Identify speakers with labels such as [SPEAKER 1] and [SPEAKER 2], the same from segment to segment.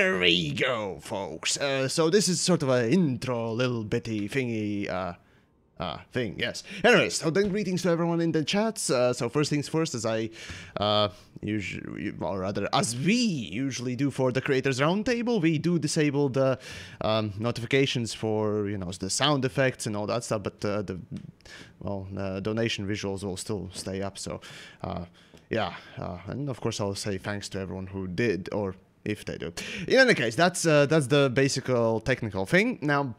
[SPEAKER 1] There we go, folks. So this is sort of an intro, little bitty thingy, thing, yes. Anyways, so then greetings to everyone in the chats. So first things first, as I, usually, or rather, as we usually do for the Creators Roundtable, we do disable the notifications for, you know, the sound effects and all that stuff, but the donation visuals will still stay up, so, yeah, and of course I'll say thanks to everyone who did, or if they do. In any case, that's the basic technical thing. Now,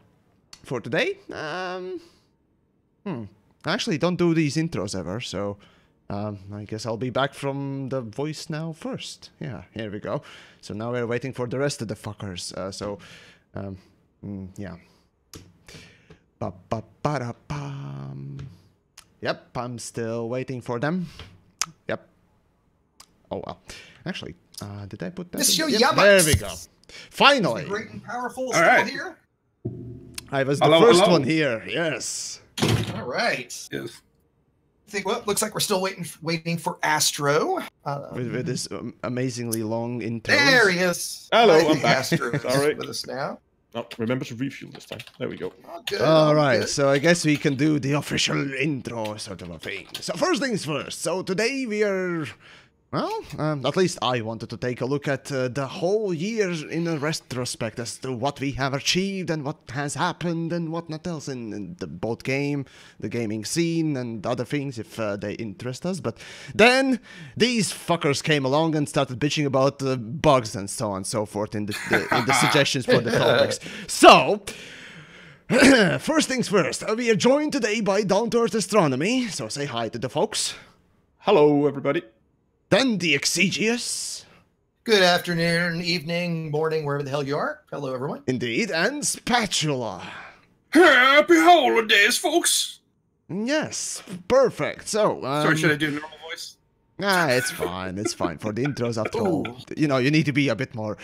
[SPEAKER 1] for today, I actually don't do these intros ever, so I guess I'll be back from the voice now first. Yeah, here we go. So now we're waiting for the rest of the fuckers. Yeah. Yep, I'm still waiting for them. Yep. Oh well. Actually, did I put that?
[SPEAKER 2] Yep,
[SPEAKER 1] there we go. Finally.
[SPEAKER 2] Great and powerful.
[SPEAKER 3] All right.
[SPEAKER 2] Here.
[SPEAKER 1] I was the first one here. Yes.
[SPEAKER 2] All right.
[SPEAKER 3] Yes.
[SPEAKER 2] I think. Well, looks like we're still waiting for Astro.
[SPEAKER 1] With this amazingly long intro.
[SPEAKER 2] There he is.
[SPEAKER 3] Hello, I'm back.
[SPEAKER 2] Astro is
[SPEAKER 3] Sorry.
[SPEAKER 2] with us now.
[SPEAKER 3] Oh, remember to refuel this time. There we go.
[SPEAKER 2] Oh, good.
[SPEAKER 1] All right, so I guess we can do the official intro sort of a thing. So first things first. So today we are, well, at least I wanted to take a look at the whole year in a retrospect as to what we have achieved and what has happened and whatnot else in the both game, the gaming scene, and other things if they interest us. But then these fuckers came along and started bitching about bugs and so on and so forth in the suggestions for the topics. So, first things first, we are joined today by Down to Earth Astronomy, so say hi to the folks.
[SPEAKER 3] Hello, everybody.
[SPEAKER 1] Then the Exigeous.
[SPEAKER 2] Good afternoon, evening, morning, wherever the hell you are. Hello, everyone.
[SPEAKER 1] Indeed, and Spatula.
[SPEAKER 3] Happy holidays, folks.
[SPEAKER 1] Yes, perfect. So,
[SPEAKER 3] Sorry, should I do a normal voice?
[SPEAKER 1] Nah, it's fine. It's fine for the intros after all. You know, you need to be a bit more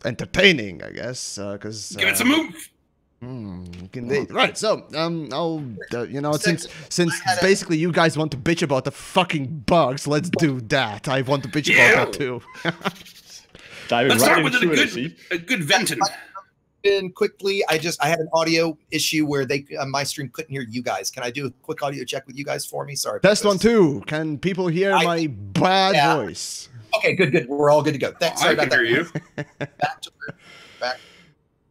[SPEAKER 1] entertaining, I guess, because
[SPEAKER 3] give it some move.
[SPEAKER 1] Indeed. Right, so, I'll, you know, since basically you guys want to bitch about the fucking bugs, let's do that. I want to bitch about that too.
[SPEAKER 3] Let's start with a good venting.
[SPEAKER 2] In quickly, I had an audio issue where my stream couldn't hear you guys. Can I do a quick audio check with you guys for me? Sorry.
[SPEAKER 1] Test 1 2. Can people hear my bad voice?
[SPEAKER 2] Okay, good. We're all good to go. Thanks. Sorry about that.
[SPEAKER 3] I can hear you.
[SPEAKER 2] Back.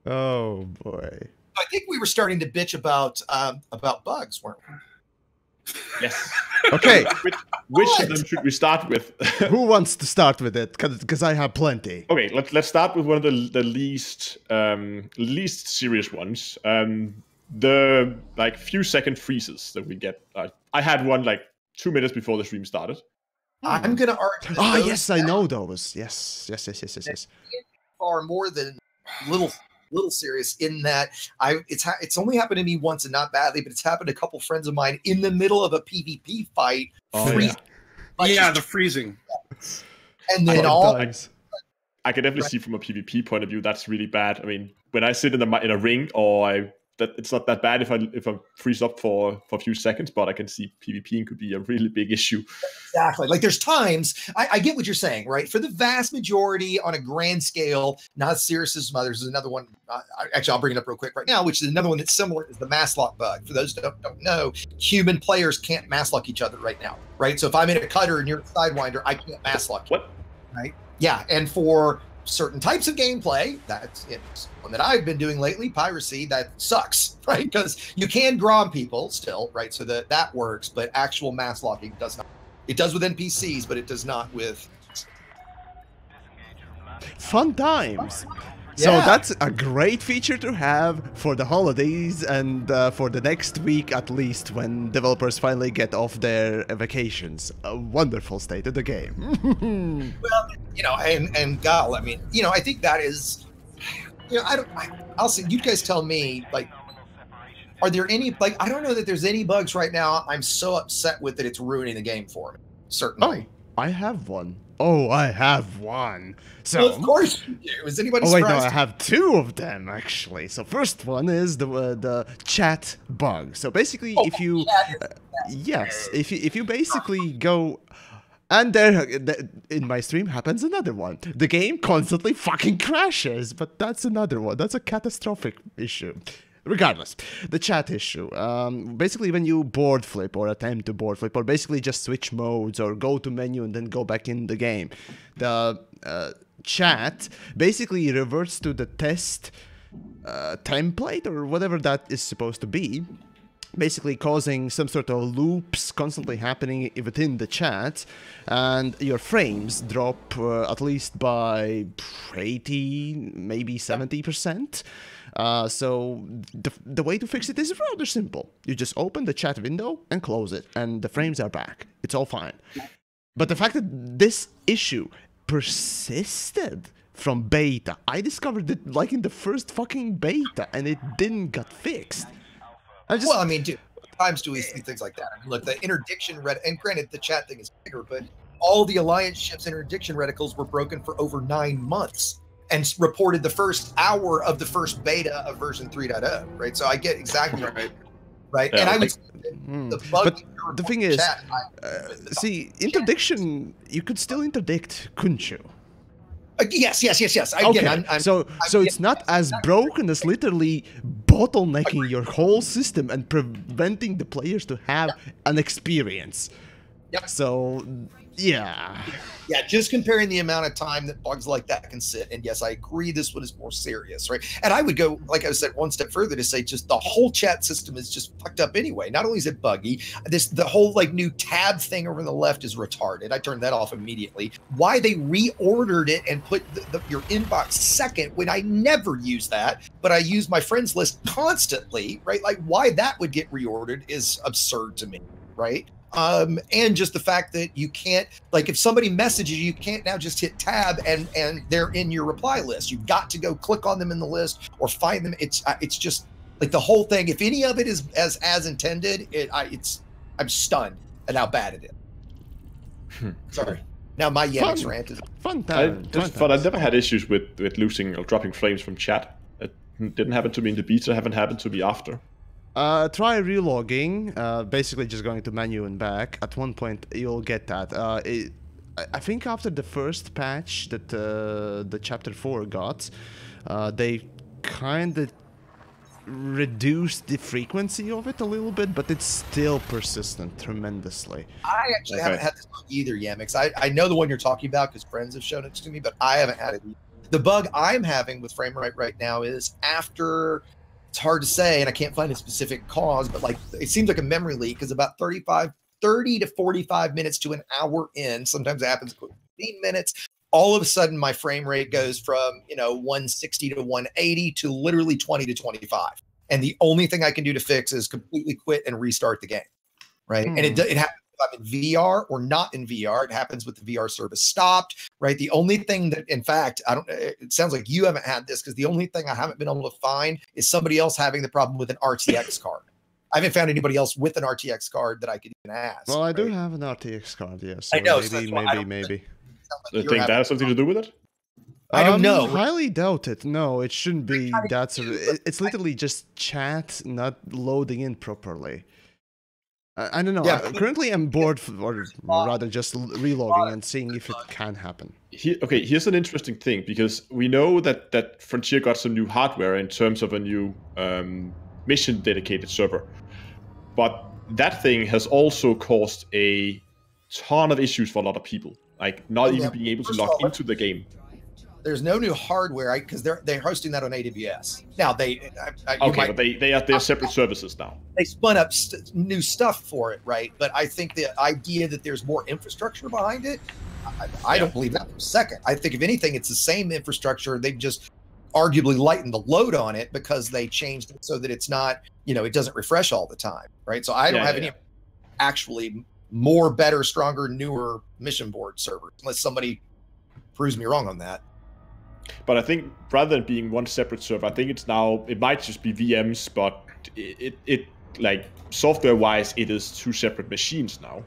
[SPEAKER 1] Oh boy.
[SPEAKER 2] I think we were starting to bitch about bugs, weren't we?
[SPEAKER 3] Yes.
[SPEAKER 1] Okay.
[SPEAKER 3] Which of them should we start with?
[SPEAKER 1] Who wants to start with it? Because I have plenty.
[SPEAKER 3] Okay, let's start with one of the least serious ones. The like few second freezes that we get. I had one like 2 minutes before the stream started.
[SPEAKER 2] I'm gonna argue.
[SPEAKER 1] Ah, yes, I know those. Yes.
[SPEAKER 2] Far more than little serious in that it's only happened to me once and not badly, but it's happened to a couple friends of mine in the middle of a PvP fight.
[SPEAKER 3] The freezing.
[SPEAKER 2] And then
[SPEAKER 3] I can definitely see from a PvP point of view that's really bad. I mean, when I sit in a ring, it's not that bad if I freeze up for a few seconds, but I can see PvPing could be a really big issue.
[SPEAKER 2] Exactly. Like there's times I get what you're saying, right? For the vast majority on a grand scale, not as serious as some others. There's another one. Actually, I'll bring it up real quick right now, which is another one that's similar is the mass lock bug. For those that don't know, human players can't mass lock each other right now, right? So if I'm in a cutter and you're a sidewinder, I can't mass lock you.
[SPEAKER 3] What?
[SPEAKER 2] Right? Yeah. And for certain types of gameplay, that's one that I've been doing lately, piracy, that sucks, right? Because you can grom people still, right? So that works, but actual mass locking does not. It does with NPCs, but it does not with
[SPEAKER 1] fun times.
[SPEAKER 2] Yeah.
[SPEAKER 1] So that's a great feature to have for the holidays and for the next week at least, when developers finally get off their vacations. A wonderful state of the game.
[SPEAKER 2] Well, you know, and Gal, I mean, you know, I think that is, you know, I'll say, you guys tell me, like, are there any, like, I don't know that there's any bugs right now I'm so upset with that it's ruining the game for me. Certainly.
[SPEAKER 1] Oh, I have one. So,
[SPEAKER 2] well, of course you do. Is anybody
[SPEAKER 1] surprised?
[SPEAKER 2] surprised?
[SPEAKER 1] No, I have two of them actually. So first one is the chat bug. So basically, if you if you basically go And there, in my stream happens another one. The game constantly fucking crashes, but that's another one. That's a catastrophic issue. Regardless, the chat issue. Basically, when you board flip or attempt to board flip, or basically just switch modes or go to menu and then go back in the game, the chat basically reverts to the test template or whatever that is supposed to be. Basically causing some sort of loops constantly happening within the chat, and your frames drop at least by 80, maybe 70%. So the way to fix it is rather simple. You just open the chat window and close it, and the frames are back. It's all fine. But the fact that this issue persisted from beta, I discovered it like in the first fucking beta, and it didn't get fixed.
[SPEAKER 2] Well, I mean, dude, times do we see things like that? I mean, look, the interdiction and granted, the chat thing is bigger, but all the Alliance ships interdiction reticles were broken for over 9 months and reported the first hour of the first beta of version 3.0, right? So I get exactly right.
[SPEAKER 3] Yeah,
[SPEAKER 2] and I would the bug.
[SPEAKER 1] But the thing is, see, interdiction, you could still interdict, couldn't you?
[SPEAKER 2] Yes.
[SPEAKER 1] Okay, so it's not as broken as literally bottlenecking your whole system and preventing the players to have an experience.
[SPEAKER 2] Yep.
[SPEAKER 1] So, yeah.
[SPEAKER 2] Yeah, just comparing the amount of time that bugs like that can sit. And yes, I agree this one is more serious, right? And I would go, like I said, one step further to say just the whole chat system is just fucked up anyway. Not only is it buggy, the whole like new tab thing over on the left is retarded. I turned that off immediately. Why they reordered it and put your inbox second when I never use that, but I use my friends list constantly, right? Like why that would get reordered is absurd to me, right? And just the fact that you can't, like if somebody messages you, you can't now just hit tab and they're in your reply list. You've got to go click on them in the list or find them. It's just like the whole thing. If any of it is as intended, I'm stunned at how bad it is. Sorry. Now my Yamiks rant is
[SPEAKER 1] fun time.
[SPEAKER 3] I've never had issues with losing or dropping frames from chat. It didn't happen to me in the beta. Haven't happened to me after.
[SPEAKER 1] Try relogging, basically just going to menu and back. At one point, you'll get that. I think after the first patch that the Chapter 4 got, they kind of reduced the frequency of it a little bit, but it's still persistent tremendously.
[SPEAKER 2] I actually haven't had this bug either, Yamiks. I know the one you're talking about because friends have shown it to me, but I haven't had it either. The bug I'm having with frame rate right now is after... It's hard to say, and I can't find a specific cause, but like it seems like a memory leak because about 30 to 45 minutes to an hour in, sometimes it happens 15 minutes, all of a sudden my frame rate goes from 160 to 180 to literally 20 to 25. And the only thing I can do to fix is completely quit and restart the game, right? And it happens if I'm in VR or not in VR. It happens with the VR service stopped, right? The only thing that, in fact, it sounds like you haven't had this because the only thing I haven't been able to find is somebody else having the problem with an RTX card. I haven't found anybody else with an RTX card that I could even ask.
[SPEAKER 1] Well, I do have an RTX card, yes.
[SPEAKER 2] So I know.
[SPEAKER 1] Maybe.
[SPEAKER 3] Do you think that has something to do with it?
[SPEAKER 2] I don't know.
[SPEAKER 1] Highly doubt it. No, it shouldn't be that sort of... It's literally just chat not loading in properly. I don't know.
[SPEAKER 2] Yeah.
[SPEAKER 1] Currently, I'm bored, or rather just relogging and seeing if it can happen.
[SPEAKER 3] Here's an interesting thing, because we know that Frontier got some new hardware in terms of a new mission-dedicated server. But that thing has also caused a ton of issues for a lot of people. Like, not even being able to log into the game.
[SPEAKER 2] There's no new hardware because they're hosting that on AWS. Now but
[SPEAKER 3] they are separate services now.
[SPEAKER 2] They spun up new stuff for it, right? But I think the idea that there's more infrastructure behind it, I don't believe that for a second. I think if anything, it's the same infrastructure. They've just arguably lightened the load on it because they changed it so that it's not, it doesn't refresh all the time, right? So I don't have any actually more, better, stronger, newer mission board servers, unless somebody proves me wrong on that.
[SPEAKER 3] But I think rather than being one separate server, I think it might just be VMs, but it like software-wise, it is two separate machines now.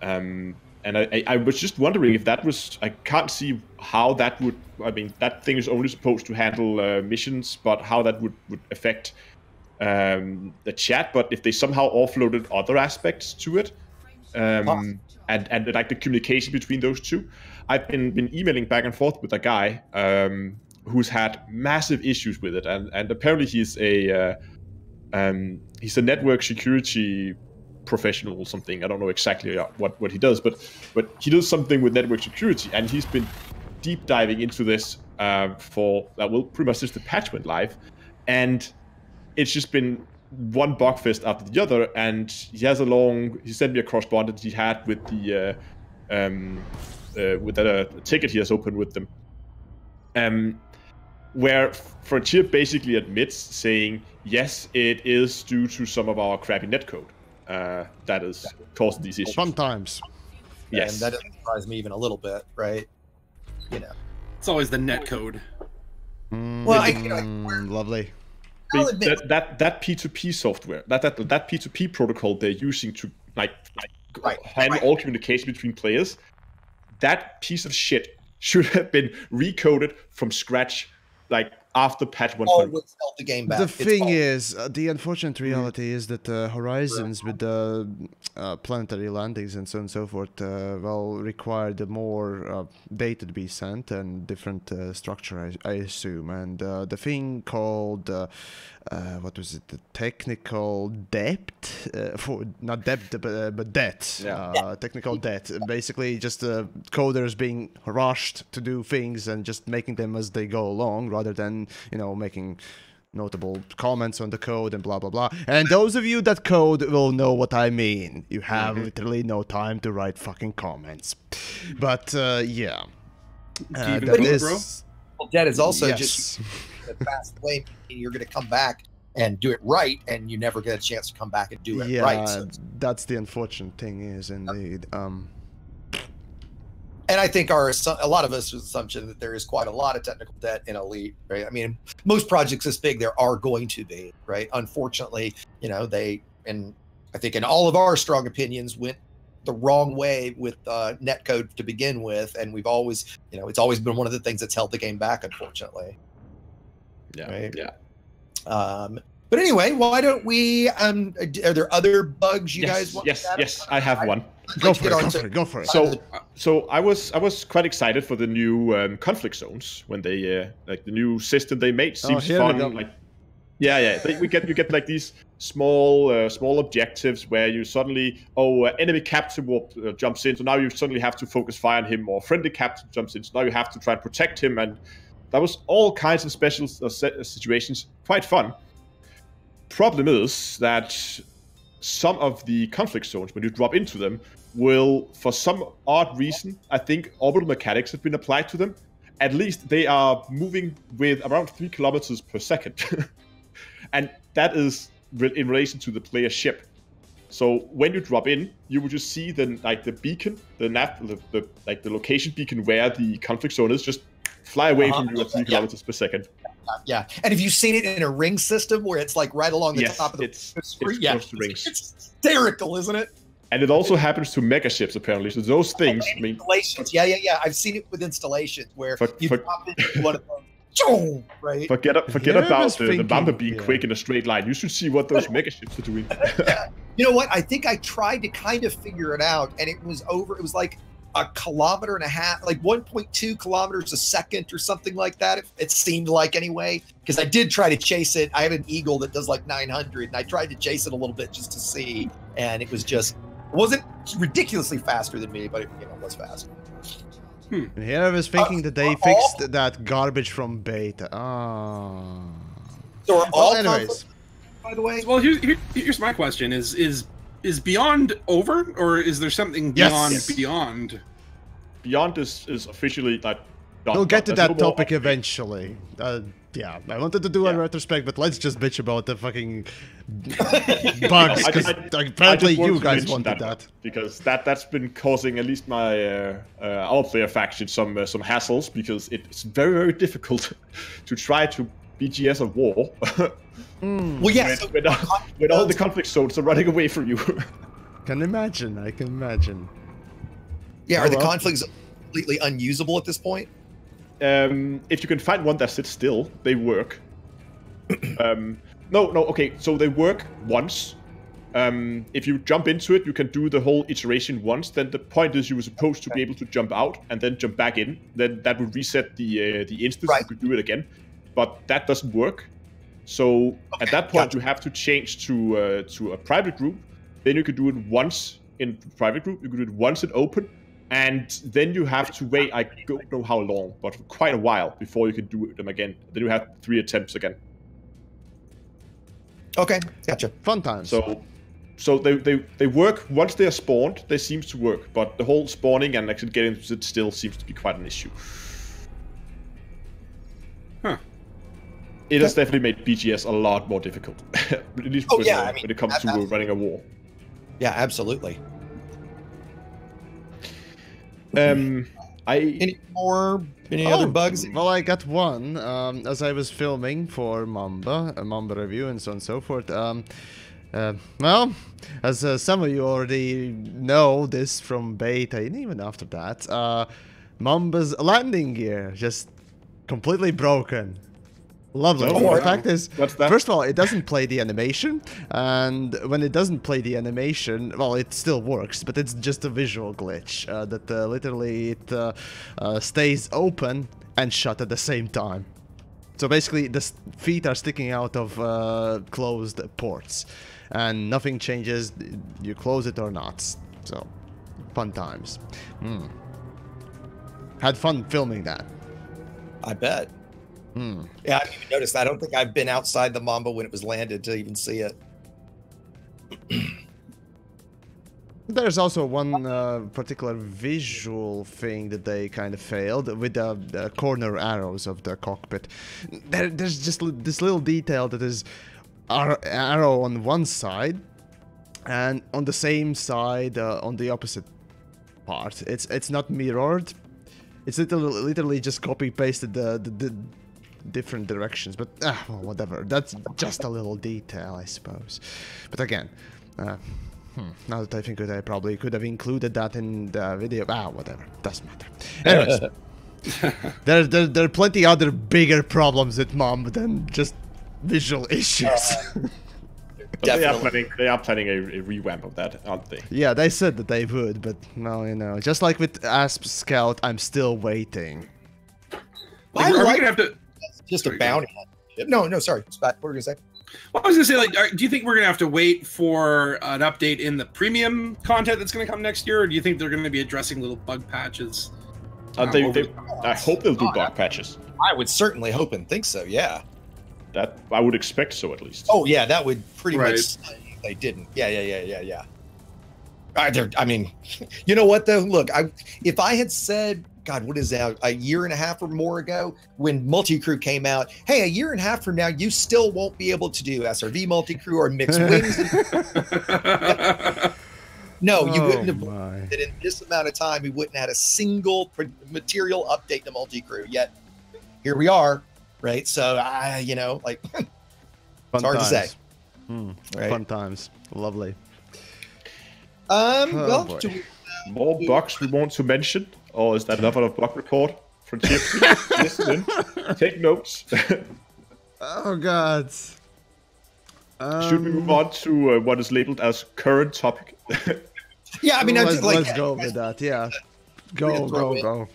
[SPEAKER 3] And I was just wondering if that was, I can't see how that would, I mean, that thing is only supposed to handle missions, but how that would affect the chat. But if they somehow offloaded other aspects to it, and like the communication between those two. I've been emailing back and forth with a guy who's had massive issues with it, and apparently he's a network security professional or something. I don't know exactly what he does, but he does something with network security, and he's been deep diving into this for pretty much since the patch went live, and it's just been one bug fest after the other. And he sent me a correspondence he had with the with that ticket he has opened with them, where Frontier basically admits, saying, yes, it is due to some of our crappy netcode that is causing these issues.
[SPEAKER 1] Sometimes.
[SPEAKER 3] Yes.
[SPEAKER 2] And that doesn't surprise me even a little bit, right? You know.
[SPEAKER 4] It's always the netcode.
[SPEAKER 1] Lovely.
[SPEAKER 3] That P2P software, that P2P protocol they're using to handle all communication between players, that piece of shit should have been recoded from scratch, like after patch 1.0.
[SPEAKER 2] Always held the game back.
[SPEAKER 1] The thing is, the unfortunate reality is that Horizons with the planetary landings and so on and so forth, required more data to be sent and different structure, I assume. And the thing called, what was it, the technical debt? Not debt, but debt.
[SPEAKER 3] Yeah.
[SPEAKER 1] Technical debt. Basically, just coders being rushed to do things and just making them as they go along, rather than, making notable comments on the code and blah blah blah. And those of you that code will know what I mean. You have literally no time to write fucking comments. But yeah, that is.
[SPEAKER 2] Well, that is also just a fast way. You're going to come back and do it right, and you never get a chance to come back and do it right. So
[SPEAKER 1] that's the unfortunate thing, is indeed.
[SPEAKER 2] And I think a lot of us assumption that there is quite a lot of technical debt in Elite, right? I mean, most projects this big, there are going to be, right? Unfortunately, and I think in all of our strong opinions, went the wrong way with netcode to begin with, and we've always, it's always been one of the things that's held the game back, unfortunately.
[SPEAKER 3] Yeah,
[SPEAKER 2] right?
[SPEAKER 3] yeah.
[SPEAKER 2] But anyway, why don't we? Are there other bugs you guys want?
[SPEAKER 3] Yes, I have one.
[SPEAKER 1] Go for it.
[SPEAKER 3] So I was quite excited for the new conflict zones when they the new system they made seems fun. You get like these small objectives where you suddenly enemy captain jumps in, so now you suddenly have to focus fire on him, or friendly captain jumps in, so now you have to try and protect him, and that was all kinds of special situations, quite fun. Problem is that some of the conflict zones, when you drop into them, will, for some odd reason, I think orbital mechanics have been applied to them. At least they are moving with around 3 kilometers per second. And that is in relation to the player ship. So when you drop in, you will just see the beacon, the location beacon where the conflict zone is, just fly away from you at 3 kilometers per second.
[SPEAKER 2] Yeah, and have you seen it in a ring system where it's like right along the top of the screen?
[SPEAKER 3] Rings.
[SPEAKER 2] It's hysterical, isn't it?
[SPEAKER 3] And it also happens to mega ships, apparently. So those things.
[SPEAKER 2] Installations. Yeah. I've seen it with installations where you drop into one of those. Right.
[SPEAKER 3] Forget about the bomber being quick in a straight line. You should see what those mega ships are doing.
[SPEAKER 2] You know what? I think I tried to kind of figure it out, and it was like 1.5 kilometers, like 1.2 kilometers a second or something like that. It seemed like, anyway, because I did try to chase it. I have an Eagle that does like 900, and I tried to chase it a little bit just to see, and it wasn't ridiculously faster than me, but it was fast.
[SPEAKER 1] And here I was thinking that they fixed that garbage from beta.
[SPEAKER 2] So are all
[SPEAKER 1] anyways,
[SPEAKER 2] by the way?
[SPEAKER 4] Well, here's my question: Is Beyond over, or is there something beyond Beyond?
[SPEAKER 3] Beyond is officially like done.
[SPEAKER 1] We'll get to that topic eventually. Yeah, I wanted to do a retrospect, but let's just bitch about the fucking bugs, because apparently you guys wanted that.
[SPEAKER 3] Because that's been causing at least my our player faction some hassles, because it's very, very difficult to try to BGS a war.
[SPEAKER 2] Well, yes.
[SPEAKER 3] When all the conflict zones are running away from you.
[SPEAKER 1] I can imagine.
[SPEAKER 2] Yeah, are the conflicts completely unusable at this point?
[SPEAKER 3] If you can find one that sits still, they work. No, okay, so they work once, if you jump into it, you can do the whole iteration once. Then the point is you were supposed to be able to jump out and then jump back in. Then that would reset the instance. You could do it again, but that doesn't work. So at that point, you have to change to a private group. Then you could do it once in private group. You could do it once in open, and then you have to wait. I don't know how long, but quite a while before you can do them again. Then you have 3 attempts again.
[SPEAKER 2] Okay, gotcha.
[SPEAKER 1] Fun times.
[SPEAKER 3] So they work once they are spawned. They seem to work, but the whole spawning and actually getting it still seems to be quite an issue.
[SPEAKER 4] Huh.
[SPEAKER 3] It has definitely made BGS a lot more difficult. At least when it comes to running a war.
[SPEAKER 2] Yeah, absolutely. Any other bugs?
[SPEAKER 1] Well, I got one as I was filming for Mamba, a Mamba review, and so on and so forth. Well, as some of you already know this from beta, and even after that, Mamba's landing gear just completely broken. Lovely. The fact is, first of all, it doesn't play the animation, and when it doesn't play the animation, well, it still works, but it's just a visual glitch that literally it stays open and shut at the same time. So basically, the feet are sticking out of closed ports, and nothing changes. You close it or not. So, fun times. Had fun filming that.
[SPEAKER 2] I bet. Yeah, I didn't even notice that. I don't think I've been outside the Mamba when it was landed to even see it.
[SPEAKER 1] There's also one particular visual thing that they kind of failed with the corner arrows of the cockpit. There's just this little detail that is arrow on one side and on the same side on the opposite part. It's not mirrored. It's literally just copy pasted the different directions, but well, whatever. That's just a little detail, I suppose. But again, now that I think of it, I probably could have included that in the video. Whatever, doesn't matter. Anyways, there are plenty other bigger problems with Mom than just visual issues.
[SPEAKER 3] They are planning a revamp of that, aren't they?
[SPEAKER 1] Yeah, they said that they would, but well, you know, just like with Asp Scout, I'm still waiting.
[SPEAKER 4] Are we gonna have to?
[SPEAKER 2] Just a bounty. No, sorry, Spat. What were you gonna say?
[SPEAKER 4] Well, I was gonna say, like, do you think we're gonna have to wait for an update in the premium content that's gonna come next year, or do you think they're gonna be addressing little bug patches?
[SPEAKER 3] I hope they'll do bug patches.
[SPEAKER 2] I would certainly hope and think so. Yeah.
[SPEAKER 3] That I would expect so, at least.
[SPEAKER 2] Oh yeah, that would pretty much say they didn't. Yeah. I mean, you know what though? Look, if I had said, God, what is that? A year and a half or more ago, when Multi-Crew came out, hey, a year and a half from now, you still won't be able to do SRV Multi-Crew or mixed wings. No, you wouldn't have. That in this amount of time, we wouldn't have had a single material update to Multi-Crew. Yet, here we are, right? So, you know, like, it's hard to say.
[SPEAKER 1] Right? Fun times, lovely.
[SPEAKER 2] Well,
[SPEAKER 3] more bugs we want to mention, or is that another bug report? Frontier, listen in, take notes.
[SPEAKER 1] Oh God.
[SPEAKER 3] Should we move on to what is labeled as current topic?
[SPEAKER 2] Yeah, I mean,
[SPEAKER 1] let's go with that. Yeah, go.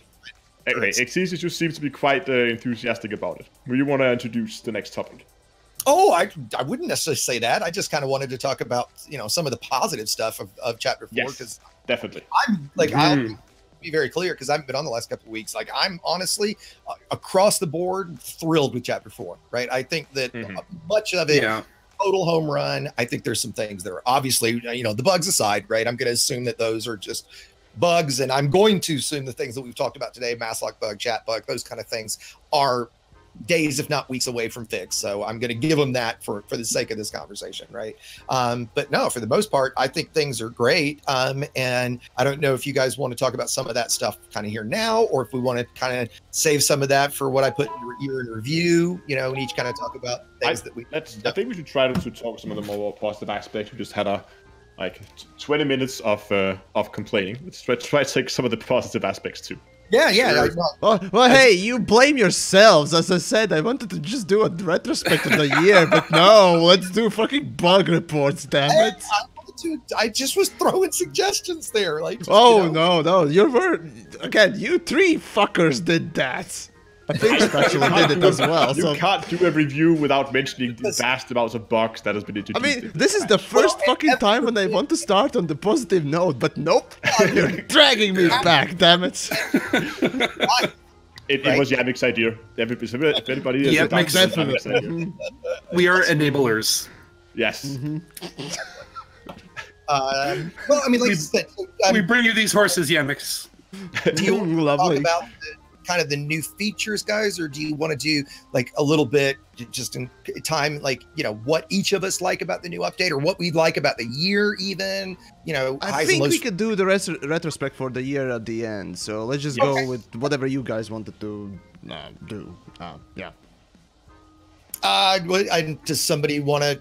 [SPEAKER 3] Anyway, Exigeous, you seem to be quite enthusiastic about it. Do you want to introduce the next topic?
[SPEAKER 2] Oh, I wouldn't necessarily say that. I just kind of wanted to talk about, you know, some of the positive stuff of Chapter 4.
[SPEAKER 3] Yes, definitely.
[SPEAKER 2] I'm like, I'll be very clear because I haven't been on the last couple of weeks. Like, I'm honestly across the board thrilled with Chapter 4. Right? I think that much of it, total home run. I think there's some things that are obviously, you know, the bugs aside, right? I'm going to assume that those are just bugs, and I'm going to assume the things that we've talked about today, mass lock bug, chat bug, those kind of things are days, if not weeks away from fix. So I'm going to give them that for the sake of this conversation, right? But no, for the most part, I think things are great. And I don't know if you guys want to talk about some of that stuff kind of here now, or if we want to kind of save some of that for what I put in your review, you know, and each kind of talk about things that we.
[SPEAKER 3] I think we should try to talk some of the more positive aspects. We just had like 20 minutes of complaining. Let's try to take some of the positive aspects too.
[SPEAKER 2] Yeah.
[SPEAKER 1] Well, hey, you blame yourselves. As I said, I wanted to just do a retrospect of the year, but no, let's do fucking bug reports, damn it.
[SPEAKER 2] I just was throwing suggestions there. Like,
[SPEAKER 1] Oh no, you were again. You three fuckers did that. I think Spatula did it as well.
[SPEAKER 3] You
[SPEAKER 1] So
[SPEAKER 3] can't do a review without mentioning the vast amounts of bugs that has been
[SPEAKER 1] I
[SPEAKER 3] introduced.
[SPEAKER 1] mean, this is the first fucking time when I want to start on the positive note, but nope, you're dragging me back. Damn it!
[SPEAKER 3] It was Yamik's idea. If anybody is
[SPEAKER 4] Yamik's
[SPEAKER 3] idea.
[SPEAKER 4] We are enablers.
[SPEAKER 3] Yes.
[SPEAKER 2] Well, I mean, like I said,
[SPEAKER 4] We bring you these horses, Yamiks.
[SPEAKER 2] do you want to
[SPEAKER 1] Lovely.
[SPEAKER 2] talk about kind of the new features, guys, or do you want to do like a little bit just in time, like, you know, what each of us like about the new update, or what we like about the year, even, you know,
[SPEAKER 1] I
[SPEAKER 2] highs
[SPEAKER 1] think
[SPEAKER 2] and
[SPEAKER 1] we
[SPEAKER 2] lows?
[SPEAKER 1] could do the retrospect for the year at the end. So let's just
[SPEAKER 2] Okay.
[SPEAKER 1] go with whatever you guys wanted to do. Yeah.
[SPEAKER 2] Does somebody want to?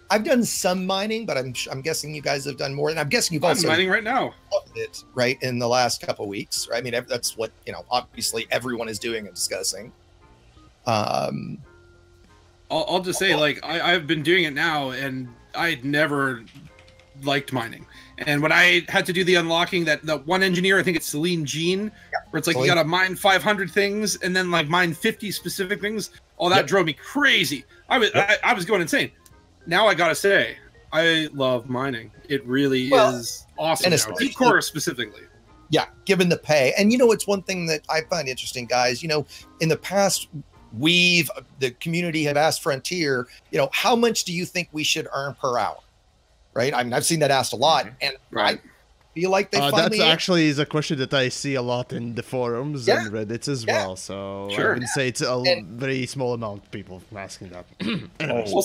[SPEAKER 2] I've done some mining, but I'm guessing you guys have done more, and I'm guessing you've
[SPEAKER 4] I'm
[SPEAKER 2] also
[SPEAKER 4] mining right now.
[SPEAKER 2] loved it, right, in the last couple of weeks. Right? I mean, that's what, you know, obviously everyone is doing and discussing.
[SPEAKER 4] I'll just say, like, I've been doing it now, and I'd never liked mining. And when I had to do the unlocking, that one engineer, I think it's Celine Jean, where it's like you gotta mine 500 things and then like mine 50 specific things. All that drove me crazy. I was going insane. Now I gotta say, I love mining. It really is awesome.
[SPEAKER 2] and
[SPEAKER 4] Now. Deep core specifically.
[SPEAKER 2] Yeah, given the pay. And you know, it's one thing that I find interesting, guys. You know, in the past, the community have asked Frontier, you know, how much do you think we should earn per hour? Right? I mean, I've seen that asked a lot, and I feel like they finally...
[SPEAKER 1] That's actually is a question that I see a lot in the forums and Reddits as well. So I wouldn't say it's a very small amount of people asking that.
[SPEAKER 4] I'll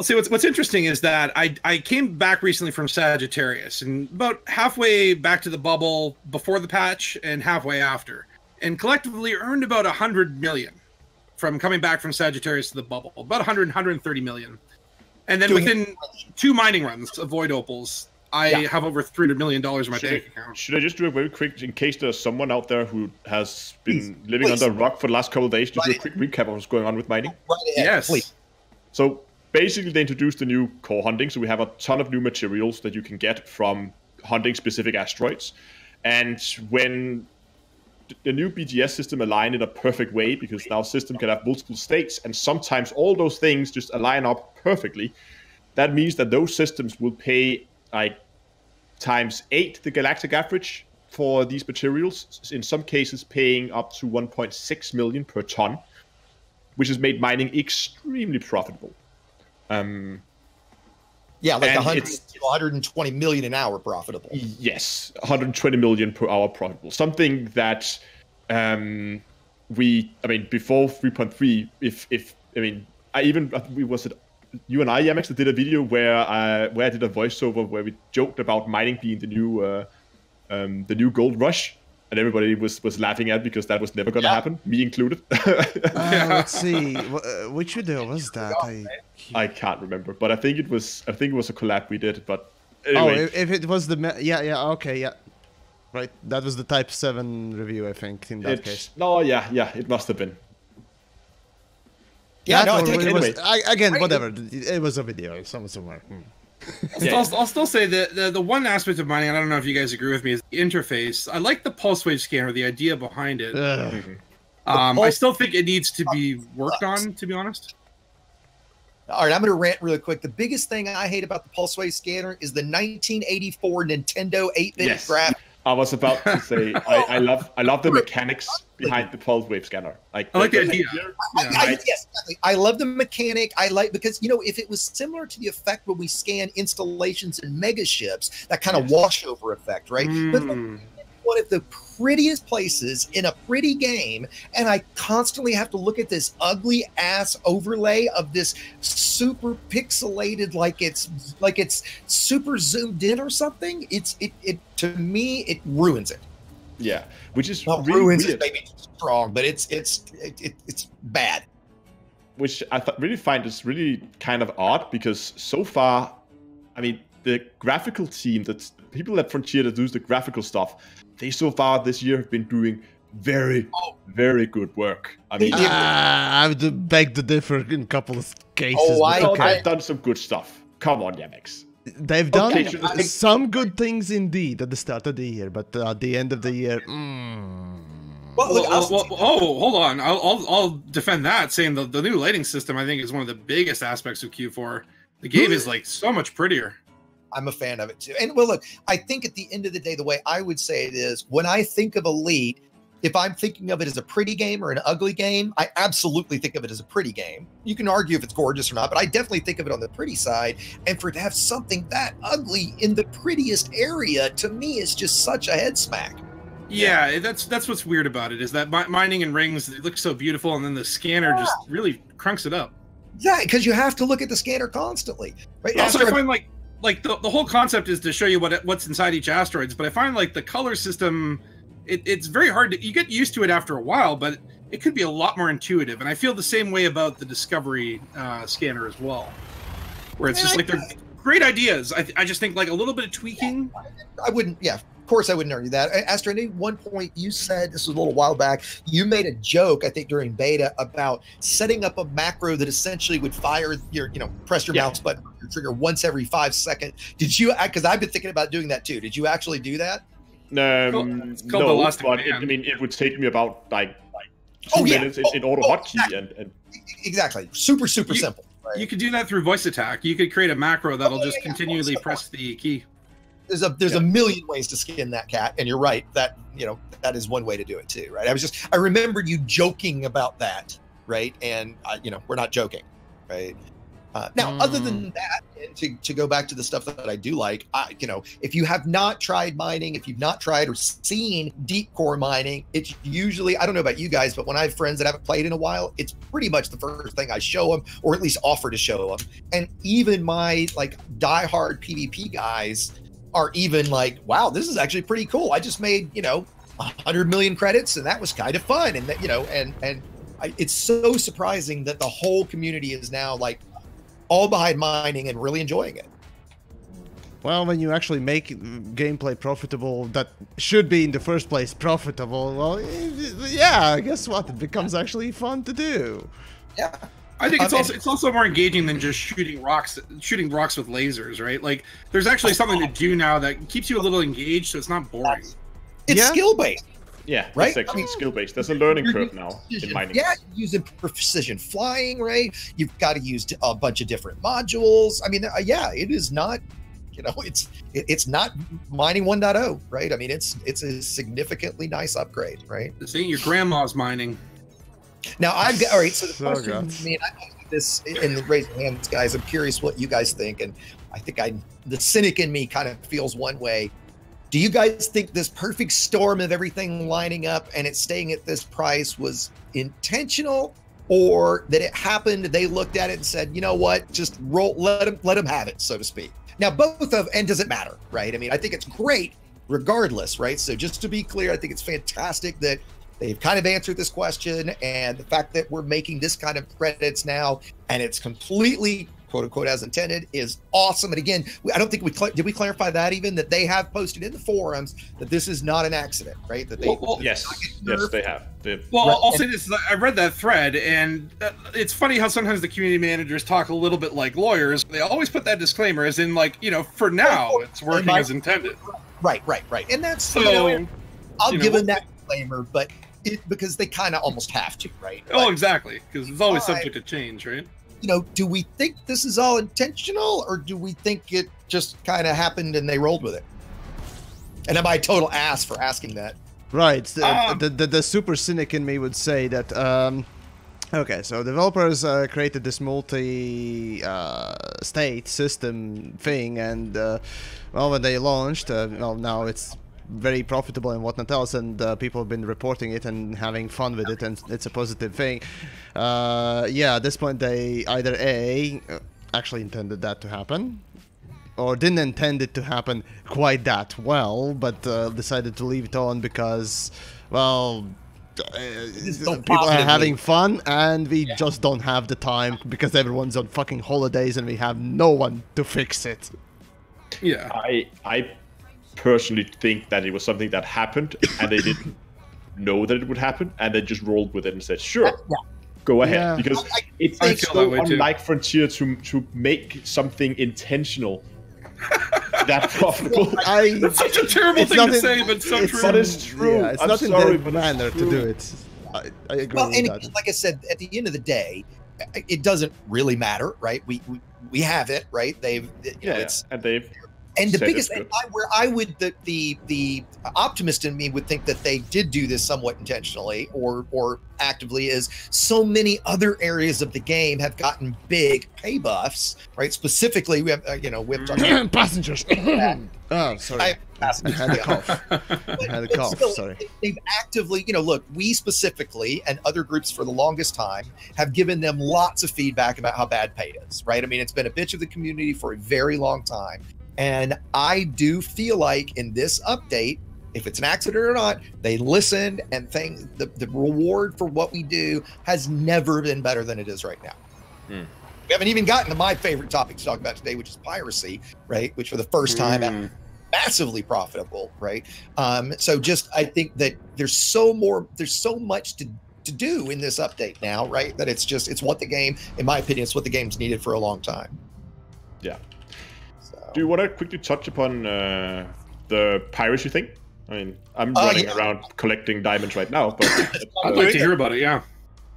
[SPEAKER 4] say what's interesting is that I came back recently from Sagittarius, and about halfway back to the bubble before the patch and halfway after, and collectively earned about 100 million from coming back from Sagittarius to the bubble, about 130 million. And then within 2 mining runs of Void Opals, I have over $300 million in my bank account.
[SPEAKER 3] Should I just do a very quick, in case there's someone out there who has been living under a rock for the last couple of days, just do a quick recap of what's going on with mining?
[SPEAKER 4] Yes.
[SPEAKER 2] Please.
[SPEAKER 3] So basically they introduced the new core hunting, so we have a ton of new materials that you can get from hunting specific asteroids. And when the new BGS system aligned in a perfect way, because now system can have multiple states, and sometimes all those things just align up perfectly. That means that those systems will pay like ×8 the galactic average for these materials. In some cases, paying up to 1.6 million per ton, which has made mining extremely profitable.
[SPEAKER 2] Yeah, like 120 million an hour profitable.
[SPEAKER 3] Yes, 120 million per hour profitable. Something that before 3.3, you and I, Yamiks, did a video where I did a voiceover where we joked about mining being the new gold rush, and everybody was laughing at because that was never going to happen, me included.
[SPEAKER 1] Let's see, which video was that?
[SPEAKER 3] I can't remember, but I think it was a collab we did. But anyway.
[SPEAKER 1] Oh, if it was the right, that was the Type 7 review, I think, in that case.
[SPEAKER 3] No, it must have been.
[SPEAKER 2] Yeah,
[SPEAKER 1] that
[SPEAKER 2] no, I think
[SPEAKER 1] again, whatever. It was a video somewhere.
[SPEAKER 4] I'll still say that the one aspect of mining, I don't know if you guys agree with me, is the interface. I like the pulse wave scanner, the idea behind it. I still think it needs to be worked on, to be honest.
[SPEAKER 2] All right, I'm going to rant really quick. The biggest thing I hate about the pulse wave scanner is the 1984 Nintendo 8-bit graphic.
[SPEAKER 3] I was about to say, I love the mechanics behind the pulse wave scanner. I like the idea.
[SPEAKER 2] Yes, exactly. I love the mechanic. Because, you know, if it was similar to the effect when we scan installations and mega ships, that kind of washover effect, right? But one of the prettiest places in a pretty game, and I constantly have to look at this ugly ass overlay of this super pixelated, like it's super zoomed in or something. It to me it ruins it.
[SPEAKER 3] Yeah, which is
[SPEAKER 2] well,
[SPEAKER 3] really
[SPEAKER 2] ruins
[SPEAKER 3] weird.
[SPEAKER 2] It maybe strong, but it's bad.
[SPEAKER 3] Which I really find is really kind of odd, because so far, I mean, the graphical team, that's people at Frontier that do the graphical stuff, they so far this year have been doing very good work. I mean,
[SPEAKER 1] I would beg to differ in a couple of cases.
[SPEAKER 2] I've
[SPEAKER 3] done some good stuff. Come on, Yamiks.
[SPEAKER 1] They've done
[SPEAKER 3] Okay,
[SPEAKER 1] some good things indeed at the start of the year, but at the end of the year,
[SPEAKER 2] Well, look,
[SPEAKER 4] hold on. I'll defend that, saying the new lighting system I think is one of the biggest aspects of Q4. The game is like so much prettier.
[SPEAKER 2] I'm a fan of it too. And well, look, I think at the end of the day, the way I would say it is, when I think of Elite, if I'm thinking of it as a pretty game or an ugly game, I absolutely think of it as a pretty game. You can argue if it's gorgeous or not, but I definitely think of it on the pretty side. And for it to have something that ugly in the prettiest area, to me, is just such a head smack.
[SPEAKER 4] Yeah, that's what's weird about it, is that mining in rings, it looks so beautiful, and then the scanner just really crunks it up.
[SPEAKER 2] Yeah, because you have to look at the scanner constantly. Right?
[SPEAKER 4] Also, I find like the whole concept is to show you what's inside each asteroids, but I find like the color system, it's very hard to, you get used to it after a while, but it could be a lot more intuitive. And I feel the same way about the Discovery scanner as well, where it's just like they're great ideas. I just think like a little bit of tweaking.
[SPEAKER 2] I wouldn't, yeah, of course I wouldn't argue that. Astro, at one point you said, this was a little while back, you made a joke, I think during beta, about setting up a macro that essentially would fire your, press your mouse button, your trigger once every 5 seconds. Did you, because I've been thinking about doing that too. Did you actually do that?
[SPEAKER 3] No, but it would take me about like 2 minutes in auto hotkey and
[SPEAKER 2] exactly, super simple. Right?
[SPEAKER 4] You could do that through voice attack. You could create a macro that'll just continually press the key.
[SPEAKER 2] There's a million ways to skin that cat, and you're right that that is one way to do it too, right? I remember you joking about that, right? And we're not joking, right? Now, other than that, and to go back to the stuff that I do like, if you have not tried mining, if you've not tried or seen deep core mining, it's usually, I don't know about you guys, but when I have friends that haven't played in a while, it's pretty much the first thing I show them, or at least offer to show them. And even my like diehard PvP guys are even like, wow, this is actually pretty cool. I just made 100 million credits, and that was kind of fun. And that it's so surprising that the whole community is now like all behind mining and really enjoying it.
[SPEAKER 1] Well, when you actually make gameplay profitable, that should be in the first place profitable, well, yeah, guess what? It becomes actually fun to do.
[SPEAKER 2] Yeah.
[SPEAKER 4] I think it's also more engaging than just shooting rocks with lasers, right? Like there's actually something to do now that keeps you a little engaged, so it's not boring.
[SPEAKER 2] It's skill-based.
[SPEAKER 3] Yeah,
[SPEAKER 2] right.
[SPEAKER 3] It's actually skill-based. There's a learning curve now in mining.
[SPEAKER 2] Yeah, you're using precision flying, right? You've got to use a bunch of different modules. I mean, yeah, it is not, it's not mining 1.0, right? I mean, it's a significantly nice upgrade, right?
[SPEAKER 4] This ain't your grandma's mining.
[SPEAKER 2] Now I've got, all right. So the question, I this in the raise hands, guys. I'm curious what you guys think, and I think the cynic in me kind of feels one way. Do you guys think this perfect storm of everything lining up and it staying at this price was intentional, or that it happened, they looked at it and said, you know what, just let them have it, so to speak? Now, and does it matter, right? I mean, I think it's great regardless, right? So just to be clear, I think it's fantastic that they've kind of answered this question, and the fact that we're making this kind of credits now and it's completely quote unquote as intended is awesome. And again, I don't think did we clarify that even, that they have posted in the forums that this is not an accident, right? That they
[SPEAKER 3] yes, they have.
[SPEAKER 4] Well, I'll say this: I read that thread, and it's funny how sometimes the community managers talk a little bit like lawyers. They always put that disclaimer as in, like, for now it's working as intended.
[SPEAKER 2] Right. And that's so. I'll give them that disclaimer, but because they kind of almost have to, right?
[SPEAKER 4] Oh, exactly, because it's always subject to change, right?
[SPEAKER 2] Do we think this is all intentional, or do we think it just kind of happened and they rolled with it? And am I a total ass for asking that?
[SPEAKER 1] Right. The super cynic in me would say that, okay, so developers created this multi-state system thing, and, well, when they launched, well, now it's very profitable and whatnot else, and people have been reporting it and having fun with it, and it's a positive thing. Yeah, at this point they either actually intended that to happen, or didn't intend it to happen quite that well, but decided to leave it on because, well, people are having fun, and we just don't have the time because everyone's on fucking holidays and we have no one to fix it.
[SPEAKER 4] Yeah,
[SPEAKER 3] I personally think that it was something that happened and they didn't know that it would happen, and they just rolled with it and said, sure, go ahead. Because it's so unlike Frontier to make something intentional that profitable.
[SPEAKER 4] That's such a terrible thing to say, but so true.
[SPEAKER 3] That is true.
[SPEAKER 1] Yeah, it's
[SPEAKER 3] I'm
[SPEAKER 1] not
[SPEAKER 3] sorry,
[SPEAKER 1] in
[SPEAKER 3] but
[SPEAKER 1] their
[SPEAKER 3] it's
[SPEAKER 1] manner to
[SPEAKER 3] true.
[SPEAKER 1] do it. I agree
[SPEAKER 2] Well,
[SPEAKER 1] with
[SPEAKER 2] and
[SPEAKER 1] that.
[SPEAKER 2] like I said, at the end of the day, it doesn't really matter, right? We have it, right? They've, it's
[SPEAKER 3] and they've.
[SPEAKER 2] and the
[SPEAKER 3] said
[SPEAKER 2] biggest
[SPEAKER 3] it's
[SPEAKER 2] thing
[SPEAKER 3] good.
[SPEAKER 2] where I would the optimist in me would think that they did do this somewhat intentionally or actively is so many other areas of the game have gotten big pay buffs, right? Specifically, we have we have talked
[SPEAKER 1] Passengers. Oh, sorry. I had a cough. I had a cough.
[SPEAKER 2] still,
[SPEAKER 1] Sorry.
[SPEAKER 2] they've actively, look, we specifically and other groups for the longest time have given them lots of feedback about how bad pay is, right? I mean, it's been a bitch of the community for a very long time. And I do feel like in this update, if it's an accident or not, they listened and think the reward for what we do has never been better than it is right now. We haven't even gotten to my favorite topic to talk about today, which is piracy, right? Which for the first time, massively profitable, right? So just, I think that there's so much to do in this update now, right? That it's what the game, in my opinion, it's what the game's needed for a long time.
[SPEAKER 3] Yeah.
[SPEAKER 2] So.
[SPEAKER 3] Do you want to quickly touch upon the piracy thing? I mean, I'm running around collecting diamonds right now, but
[SPEAKER 4] I'd like to hear about it. Yeah.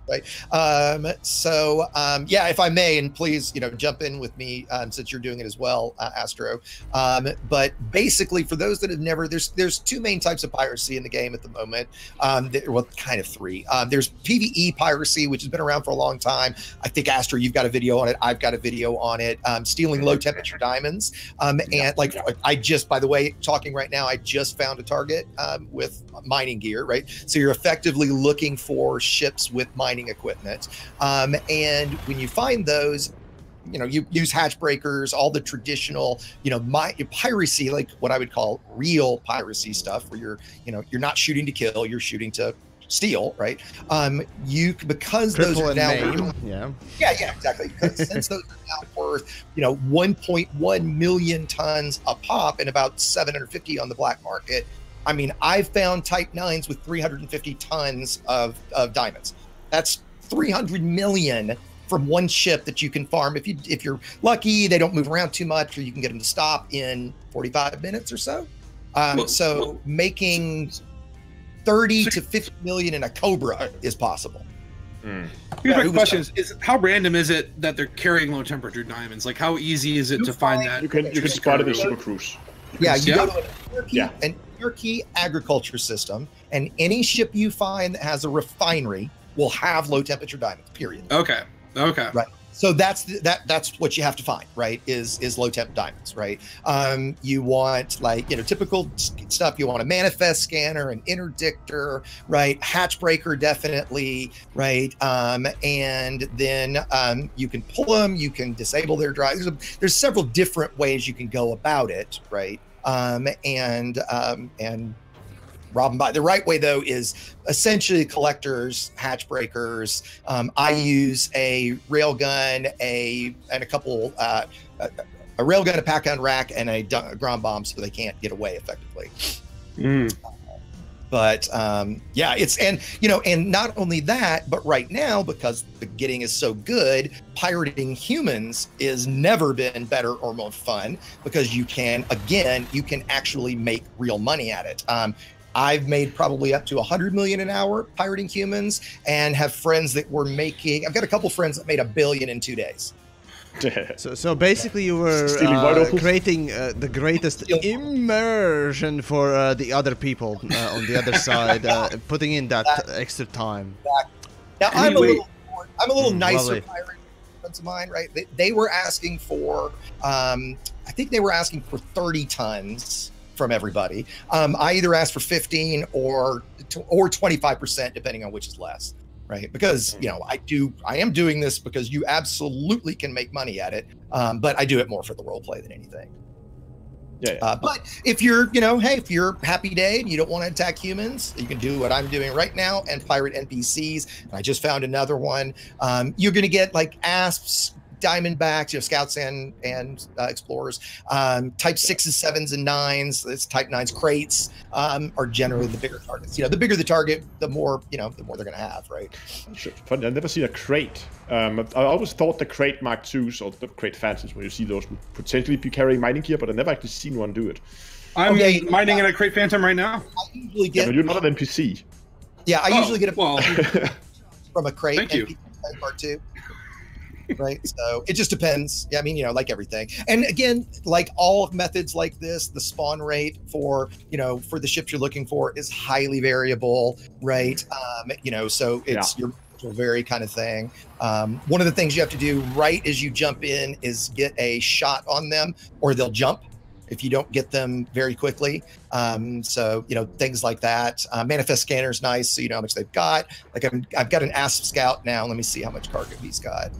[SPEAKER 2] Right. Yeah, if I may, and please, jump in with me since you're doing it as well, Astro. But basically, for those that have never, there's two main types of piracy in the game at the moment. Well, kind of three. There's PvE piracy, which has been around for a long time. I think Astro, you've got a video on it. I've got a video on it. Stealing low temperature diamonds. And like I just, by the way, talking right now, I just found a target with mining gear. Right. So you're effectively looking for ships with mining equipment, and when you find those, you use hatch breakers, all the traditional, piracy, like what I would call real piracy stuff, where you're not shooting to kill, you're shooting to steal, right? Because
[SPEAKER 1] Cripple
[SPEAKER 2] those are now
[SPEAKER 1] yeah,
[SPEAKER 2] exactly. Because since those are now worth 1.1 million tons a pop and about 750 on the black market. I mean, I've found Type 9s with 350 tons of diamonds. That's 300 million from one ship that you can farm. If you're lucky, they don't move around too much, or you can get them to stop in 45 minutes or so. So making 30 to 50 million in a Cobra is possible.
[SPEAKER 4] Here's my question: is how random is it that they're carrying low temperature diamonds? Like, how easy is it to find that?
[SPEAKER 3] you can spot it in Super Cruise.
[SPEAKER 2] Yeah, you go to an Turkey agriculture system, and any ship you find that has a refinery will have low temperature diamonds, period.
[SPEAKER 4] Okay. Right.
[SPEAKER 2] So that's what you have to find, right? Is low temp diamonds, right? You want typical stuff. You want a manifest scanner, an interdictor, right? Hatch breaker, definitely, right? And then you can pull them. You can disable their drive. There's several different ways you can go about it, right? And rob them by. The right way, though, is essentially collectors, hatch breakers. I use a railgun, and a couple, a railgun, a pack on rack, and a ground bomb, so they can't get away effectively. But yeah, and not only that, but right now, because the getting is so good, pirating humans is never been better or more fun, because you can actually make real money at it. I've made probably up to 100 million an hour pirating humans, and have friends that were making. I've got a couple friends that made $1 billion in 2 days.
[SPEAKER 1] So basically, you were creating the greatest immersion for the other people on the other side, putting in that extra time.
[SPEAKER 2] Now I'm a little nicer pirate friends of mine, right? They were asking for, I think they were asking for 30 tons from everybody. I either asked for 15 or 25%, depending on which is less. Right, because I am doing this because you absolutely can make money at it, but I do it more for the role play than anything. But if you're, if you're Happy Day and you don't want to attack humans, you can do what I'm doing right now and pirate NPCs. I just found another one. You're going to get like asps, Diamondbacks, scouts and explorers. Type 6s, 7s, and 9s. It's type 9s. Crates are generally the bigger targets. The bigger the target, the more the more they're going to have, right?
[SPEAKER 3] Funny, I've never seen a crate. I always thought the crate Mark IIs or the crate Phantoms, when you see those, would potentially be carrying mining gear, but I've never actually seen one do it.
[SPEAKER 4] I'm mining in a crate Phantom right now.
[SPEAKER 2] I usually get.
[SPEAKER 3] But you're not an NPC.
[SPEAKER 2] Yeah, I usually get
[SPEAKER 4] a
[SPEAKER 2] from a crate.
[SPEAKER 4] Thank you.
[SPEAKER 2] Part 2. Right, so it just depends. Yeah, I mean, like everything. And again, like all methods like this, the spawn rate for for the ships you're looking for is highly variable, right? So it's your very kind of thing. One of the things you have to do right as you jump in is get a shot on them, or they'll jump if you don't get them very quickly. So things like that. Manifest scanner is nice, so you know how much they've got. Like I've got an Asp Scout now. Let me see how much cargo he's got.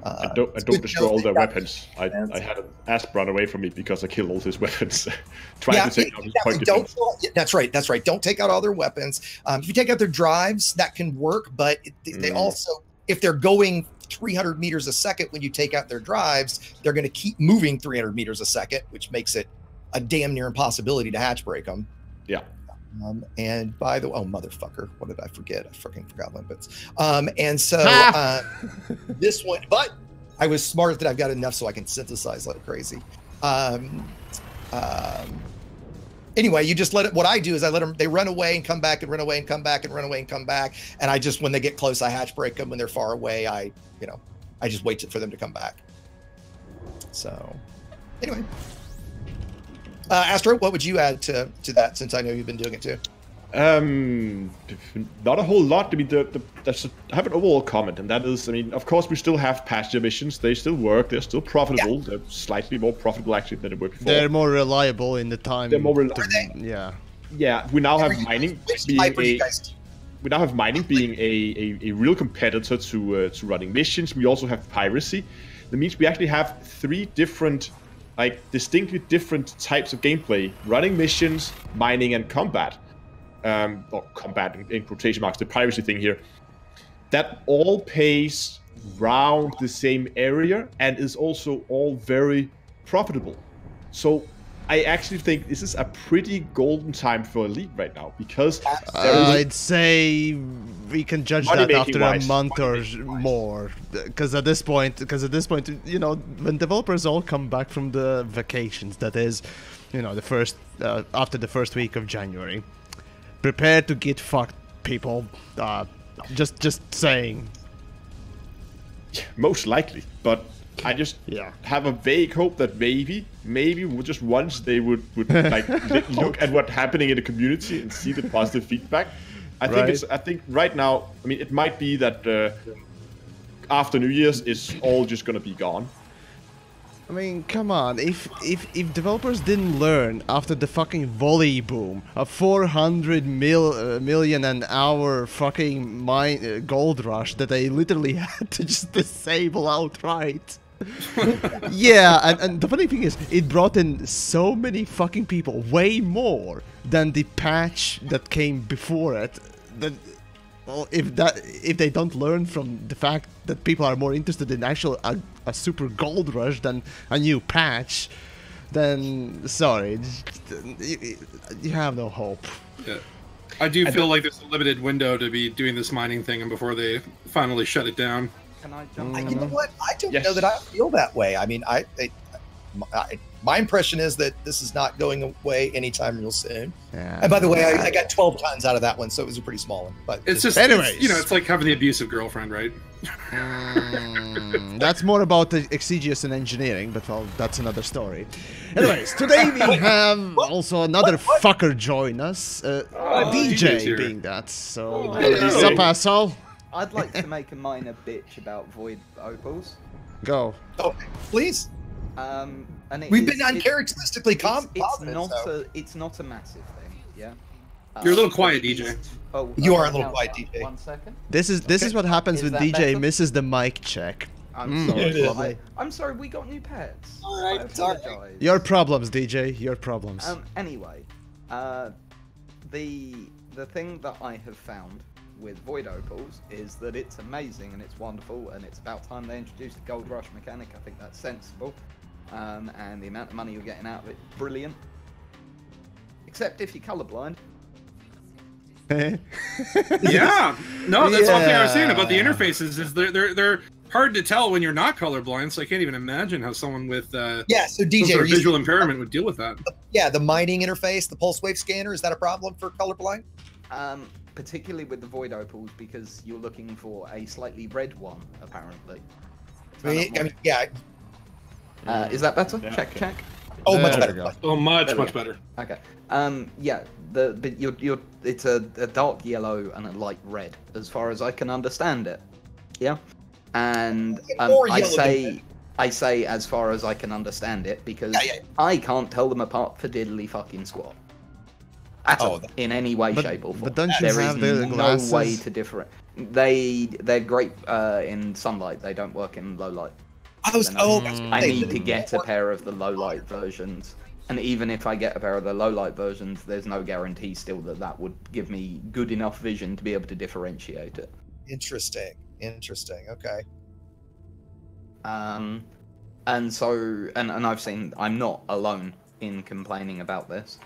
[SPEAKER 3] I don't destroy all their weapons. I had an Asp run away from me because I killed all his weapons. Trying to take out his point defense.
[SPEAKER 2] That's right. Don't take out all their weapons. If you take out their drives, that can work, but they also, if they're going 300 meters a second when you take out their drives, they're going to keep moving 300 meters a second, which makes it a damn near impossibility to hatch break them.
[SPEAKER 3] Yeah.
[SPEAKER 2] And by the way, motherfucker, what did I forget? I freaking forgot limpets. And so this one, but I was smart that I've got enough so I can synthesize like crazy. Anyway, you just let it. What I do is I let them. They run away and come back and run away and come back and run away and come back. And I just, when they get close, I hatch break them. When they're far away, I just wait for them to come back. So, anyway. Astro, what would you add to that, since I know you've been doing it too?
[SPEAKER 3] Not a whole lot. I mean, I have an overall comment, and that is, I mean, of course, we still have pasture missions. They still work. They're still profitable. Yeah. They're slightly more profitable, actually, than they were before.
[SPEAKER 1] They're more reliable in the time.
[SPEAKER 3] They're more reliable.
[SPEAKER 1] Yeah.
[SPEAKER 3] Yeah, we now have mining being a real competitor to running missions. We also have piracy. That means we actually have 3 different, distinctly different types of gameplay: running missions, mining, and combat. Or combat in quotation marks, the piracy thing here. That all pays round the same area and is also all very profitable. So I actually think this is a pretty golden time for Elite right now, because
[SPEAKER 1] I'd say we can judge that after a month or more, because at this point, when developers all come back from the vacations, that is, the first after the first week of January, prepare to get fucked, people. Just saying.
[SPEAKER 3] Most likely, but I just have a vague hope that maybe just once they would look at what's happening in the community and see the positive feedback. I think right now, I mean, it might be that after New Year's, it's all just gonna be gone.
[SPEAKER 1] I mean, come on, if developers didn't learn after the fucking volley boom, a 400 million an hour fucking gold rush that they literally had to just disable outright. Yeah, and the funny thing is, it brought in so many fucking people, way more than the patch that came before it. That, well, if they don't learn from the fact that people are more interested in actual a super gold rush than a new patch, then sorry, you have no hope.
[SPEAKER 4] Yeah. I do feel like there's a limited window to be doing this mining thing, and before they finally shut it down.
[SPEAKER 5] Can I jump?
[SPEAKER 2] You know what? I don't know that I feel that way. I mean, my impression is that this is not going away anytime real soon. Yeah. And by the way, I got 12 tons out of that one, so it was a pretty small one. But
[SPEAKER 4] it's just, anyways, it's like having the abusive girlfriend, right?
[SPEAKER 1] That's more about the Exigeous and engineering, but well, that's another story. Anyways, today we have also another fucker join us, DJ being that. So, what's up, asshole?
[SPEAKER 5] I'd like to make a minor bitch about void opals.
[SPEAKER 1] Go.
[SPEAKER 2] Oh, please.
[SPEAKER 5] And
[SPEAKER 2] we've been uncharacteristically
[SPEAKER 5] it's not a massive thing, yeah.
[SPEAKER 4] You're a little quiet, DJ.
[SPEAKER 2] You are a little quiet, DJ.
[SPEAKER 5] 1 second.
[SPEAKER 1] This is what happens when DJ misses the mic check.
[SPEAKER 5] I'm sorry. I'm sorry. We got new pets.
[SPEAKER 2] All right. Sorry.
[SPEAKER 1] Your problems, DJ. Your problems.
[SPEAKER 5] Anyway, the thing that I have found with Void Opals is that it's amazing and it's wonderful, and it's about time they introduced the Gold Rush mechanic. I think that's sensible, and the amount of money you're getting out of it, brilliant. Except if you're colorblind.
[SPEAKER 4] Yeah, no, that's one thing I was saying about the interfaces is they're hard to tell when you're not colorblind. So I can't even imagine how someone with
[SPEAKER 2] So DJ,
[SPEAKER 4] some sort of visual impairment would deal with that.
[SPEAKER 2] Yeah, the mining interface, the pulse wave scanner, is that a problem for colorblind?
[SPEAKER 5] Particularly with the Void Opals, because you're looking for a slightly red one, apparently.
[SPEAKER 2] Yeah.
[SPEAKER 5] Is that better?
[SPEAKER 3] Yeah.
[SPEAKER 5] Check.
[SPEAKER 2] Oh, much
[SPEAKER 1] There we
[SPEAKER 2] better.
[SPEAKER 1] go.
[SPEAKER 4] Oh, much better.
[SPEAKER 5] Okay. Yeah. But it's a dark yellow and a light red, as far as I can understand it. Yeah. And
[SPEAKER 2] More
[SPEAKER 5] I
[SPEAKER 2] yellow than
[SPEAKER 5] say as far as I can understand it, because
[SPEAKER 2] Yeah.
[SPEAKER 5] I can't tell them apart for diddly fucking squat. At all, in any way, shape, or form.
[SPEAKER 1] But don't you
[SPEAKER 5] There
[SPEAKER 1] have
[SPEAKER 5] is
[SPEAKER 1] the
[SPEAKER 5] no
[SPEAKER 1] glasses?
[SPEAKER 5] way to different. They're great in sunlight. They don't work in low light. I need to get a pair of the low light versions. And even if I get a pair of the low light versions, there's no guarantee still that would give me good enough vision to be able to differentiate it.
[SPEAKER 2] Interesting. Okay.
[SPEAKER 5] And so, and I've seen, I'm not alone in complaining about this.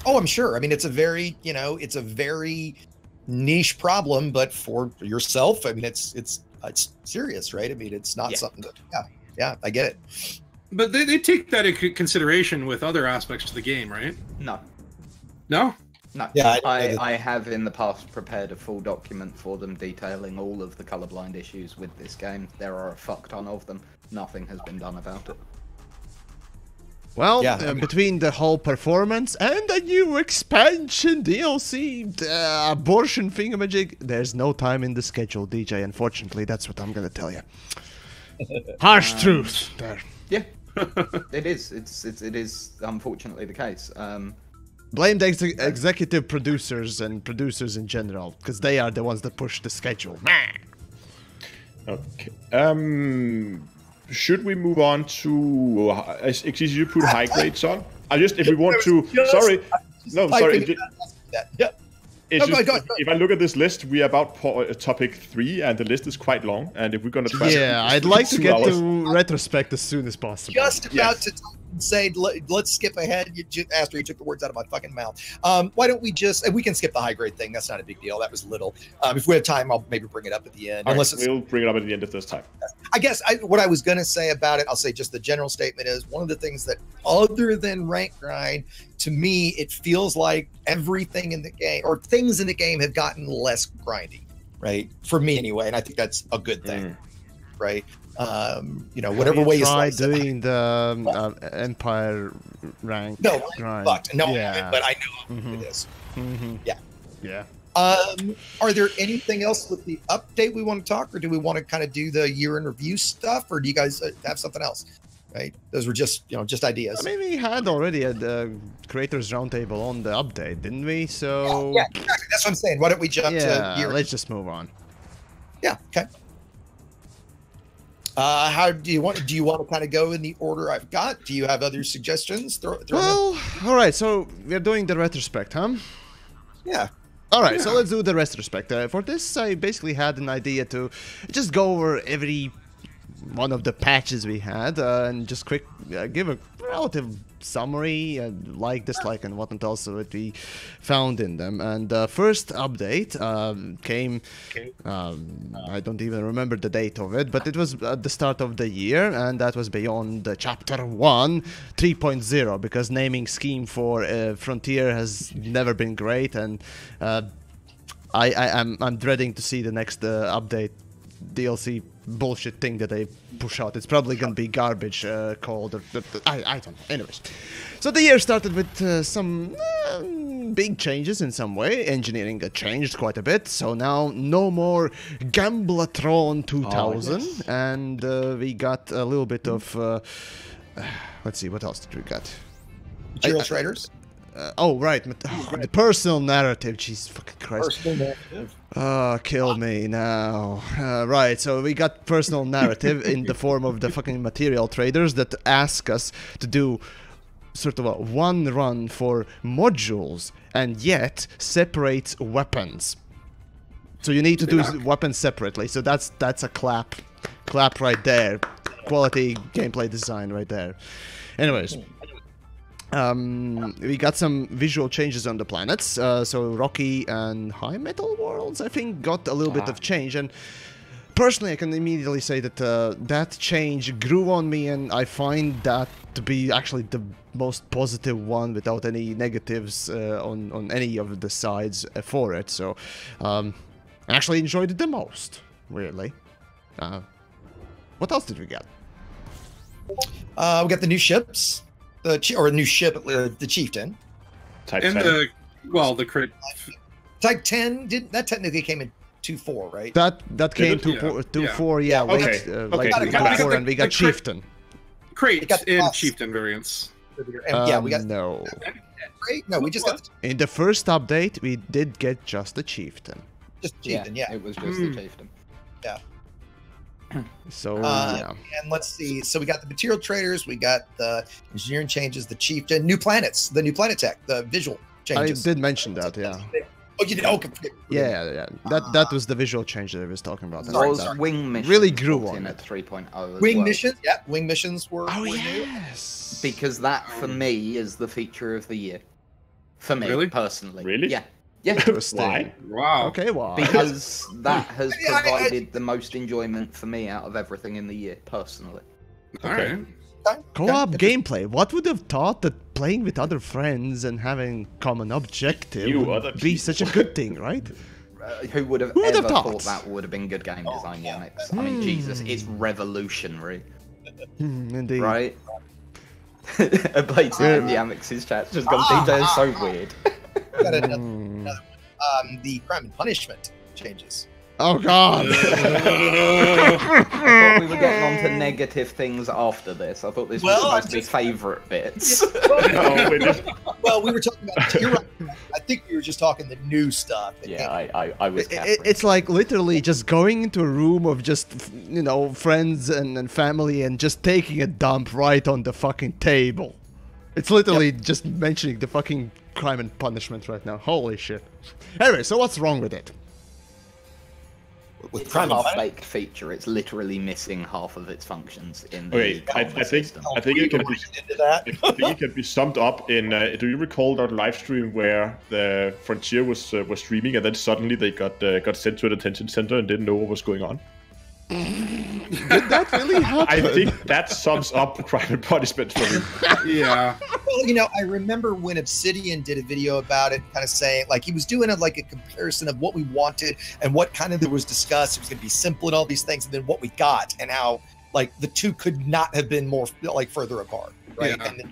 [SPEAKER 2] Oh, I'm sure. I mean, it's a very niche problem, but for yourself, I mean, it's serious, right? I mean, it's not something that, yeah, I get it.
[SPEAKER 4] But they take that into consideration with other aspects of the game, right?
[SPEAKER 5] No.
[SPEAKER 4] No?
[SPEAKER 5] No.
[SPEAKER 2] Yeah,
[SPEAKER 5] I have in the past prepared a full document for them detailing all of the colorblind issues with this game. There are a fuck ton of them. Nothing has been done about it.
[SPEAKER 1] Well, between the whole performance and the new expansion DLC abortion thingamajig, there's no time in the schedule, DJ. Unfortunately, that's what I'm gonna tell you. Harsh truth there.
[SPEAKER 5] Yeah, it is. It is unfortunately the case.
[SPEAKER 1] Blame the executive producers and producers in general, because they are the ones that push the schedule.
[SPEAKER 3] Okay. Should we move on to Exigeous, you put high grades on? If we want to. Sorry.
[SPEAKER 2] Yeah.
[SPEAKER 3] If I look at this list, we are about topic 3, and the list is quite long. And if we're going to try,
[SPEAKER 1] I'd like to get to retrospect as soon as possible.
[SPEAKER 2] Just about to say, let's skip ahead. After you took the words out of my fucking mouth. Why don't we we can skip the high grade thing. That's not a big deal. That was little. If we have time, I'll maybe bring it up at the end.
[SPEAKER 3] We'll bring it up at the end of this time.
[SPEAKER 2] I guess what I was going to say about it, I'll say just the general statement is one of the things that, other than rank grind, to me, it feels like everything in the game, or things in the game, have gotten less grindy, right? For me anyway, and I think that's a good thing, right? Whatever way you
[SPEAKER 1] try
[SPEAKER 2] slice
[SPEAKER 1] doing the Empire rank grind.
[SPEAKER 2] Yeah. But I know it is.
[SPEAKER 1] Yeah.
[SPEAKER 2] Are there anything else with the update we want to talk, or do we want to kind of do the year in review stuff, or do you guys have something else? Right, those were just ideas.
[SPEAKER 1] I mean, we had already a creators roundtable on the update, didn't we? So
[SPEAKER 2] yeah, exactly. That's what I'm saying. Why don't we jump to year?
[SPEAKER 1] Let's just move on.
[SPEAKER 2] Yeah. Okay. How do you want to kind of go in the order I've got? Do you have other suggestions?
[SPEAKER 1] All right. So we're doing the retrospect, huh?
[SPEAKER 2] Yeah.
[SPEAKER 1] All right. So let's do the retrospect. For this, I basically had an idea to just go over every one of the patches we had and just quick give a relative summary, like, dislike, and whatnot also that we found in them. And the first update came, I don't even remember the date of it, but it was at the start of the year, and that was beyond Chapter 1 3.0, because naming scheme for Frontier has never been great, and I'm dreading to see the next update DLC bullshit thing that they push out. It's probably gonna be garbage called, I don't know. Anyways, so the year started with some big changes in some way. Engineering got changed quite a bit, so now no more Gamblatron 2000, and we got a little bit of let's see, what else did we got?
[SPEAKER 2] Material traders.
[SPEAKER 1] Oh, right. The personal narrative. Jesus fucking Christ.
[SPEAKER 2] Personal narrative.
[SPEAKER 1] Kill me now. Right, so we got personal narrative in the form of the fucking material traders that ask us to do sort of a one run for modules, and yet separates weapons. So you need to do weapons separately. So that's a clap right there. Quality gameplay design right there. Anyways. We got some visual changes on the planets. So Rocky and High Metal worlds, I think, got a little bit of change. And personally, I can immediately say that that change grew on me, and I find that to be actually the most positive one without any negatives on any of the sides for it. So I actually enjoyed it the most, really. What else did we get?
[SPEAKER 2] We got the new ships. Or a new ship, the Chieftain.
[SPEAKER 3] Type
[SPEAKER 4] And
[SPEAKER 3] 10.
[SPEAKER 4] the crit.
[SPEAKER 2] Type 10 that technically came in 2.4, right?
[SPEAKER 1] That came to 2.4, yeah, late,
[SPEAKER 3] Okay.
[SPEAKER 1] late before, and we got Chieftain.
[SPEAKER 4] Crate and Chieftain variants.
[SPEAKER 2] Yeah, we got
[SPEAKER 1] no.
[SPEAKER 2] Right? No, we just got
[SPEAKER 1] In the first update, we did get just the Chieftain.
[SPEAKER 2] just Chieftain. Yeah.
[SPEAKER 5] It was just the Chieftain.
[SPEAKER 2] Yeah.
[SPEAKER 1] So yeah.
[SPEAKER 2] And let's see. So we got the material traders, we got the engineering changes, the Chieftain, new planets, the new planet tech, the visual changes.
[SPEAKER 1] I did mention that, yeah.
[SPEAKER 2] Oh, you did. Okay.
[SPEAKER 1] Yeah. That was the visual change that I was talking about.
[SPEAKER 5] Was wing missions
[SPEAKER 1] really grew
[SPEAKER 5] brought
[SPEAKER 1] on
[SPEAKER 5] in
[SPEAKER 1] it.
[SPEAKER 5] at 3.0 as
[SPEAKER 2] Wing
[SPEAKER 5] well.
[SPEAKER 2] missions, yeah. Wing missions were
[SPEAKER 1] Oh
[SPEAKER 2] new.
[SPEAKER 1] yes.
[SPEAKER 5] Because that, for me, is the feature of the year. For me,
[SPEAKER 4] Really?
[SPEAKER 5] personally.
[SPEAKER 3] Really?
[SPEAKER 5] Yeah. Yeah.
[SPEAKER 1] Interesting.
[SPEAKER 3] Why?
[SPEAKER 4] Wow.
[SPEAKER 1] Okay, why?
[SPEAKER 5] Because that has
[SPEAKER 2] Yeah,
[SPEAKER 5] provided the most enjoyment for me out of everything in the year, personally.
[SPEAKER 4] All right.
[SPEAKER 1] Co-op gameplay. What would have thought that playing with other friends and having common objective
[SPEAKER 3] You
[SPEAKER 1] would
[SPEAKER 3] other
[SPEAKER 1] be such a good thing, right?
[SPEAKER 5] Who would have
[SPEAKER 1] Who would
[SPEAKER 5] ever
[SPEAKER 1] have
[SPEAKER 5] thought
[SPEAKER 1] thought?
[SPEAKER 5] that would have been good game design, Yamiks? I mean, Jesus, it's revolutionary,
[SPEAKER 1] Indeed.
[SPEAKER 5] right? A blatant in Yamiks' chat just gone, DJ is so weird.
[SPEAKER 2] We got another one. The crime and punishment changes.
[SPEAKER 1] Oh god.
[SPEAKER 5] I thought we were getting on to negative things after this. I thought this was supposed to be favourite bits.
[SPEAKER 3] No, we just-
[SPEAKER 2] Well, we were talking about. You're right. I think we were just talking the new stuff. that
[SPEAKER 5] Yeah,
[SPEAKER 2] came
[SPEAKER 5] I was Catherine.
[SPEAKER 1] It's like literally just going into a room of just, friends and family and just taking a dump right on the fucking table. It's literally just mentioning the fucking crime and punishment right now. Holy shit. Anyway, so what's wrong with it?
[SPEAKER 2] with
[SPEAKER 5] It's a
[SPEAKER 2] crime and punishment.
[SPEAKER 5] half-baked feature. It's literally missing half of its functions in the
[SPEAKER 3] Okay, I
[SPEAKER 5] combat
[SPEAKER 3] think
[SPEAKER 5] system.
[SPEAKER 3] I think it can be
[SPEAKER 2] Into that.
[SPEAKER 3] I think it can be summed up in. Do you recall that live stream where the Frontier was streaming and then suddenly they got sent to a detention center and didn't know what was going on?
[SPEAKER 1] Did that really happen?
[SPEAKER 3] I think that sums up crime and punishment for me.
[SPEAKER 4] Yeah.
[SPEAKER 2] Well, I remember when Obsidian did a video about it, kind of saying, like, he was doing a comparison of what we wanted and what kind of there was discussed. It was going to be simple and all these things, and then what we got, and how, the two could not have been more, further apart, right?
[SPEAKER 4] Yeah.
[SPEAKER 2] And then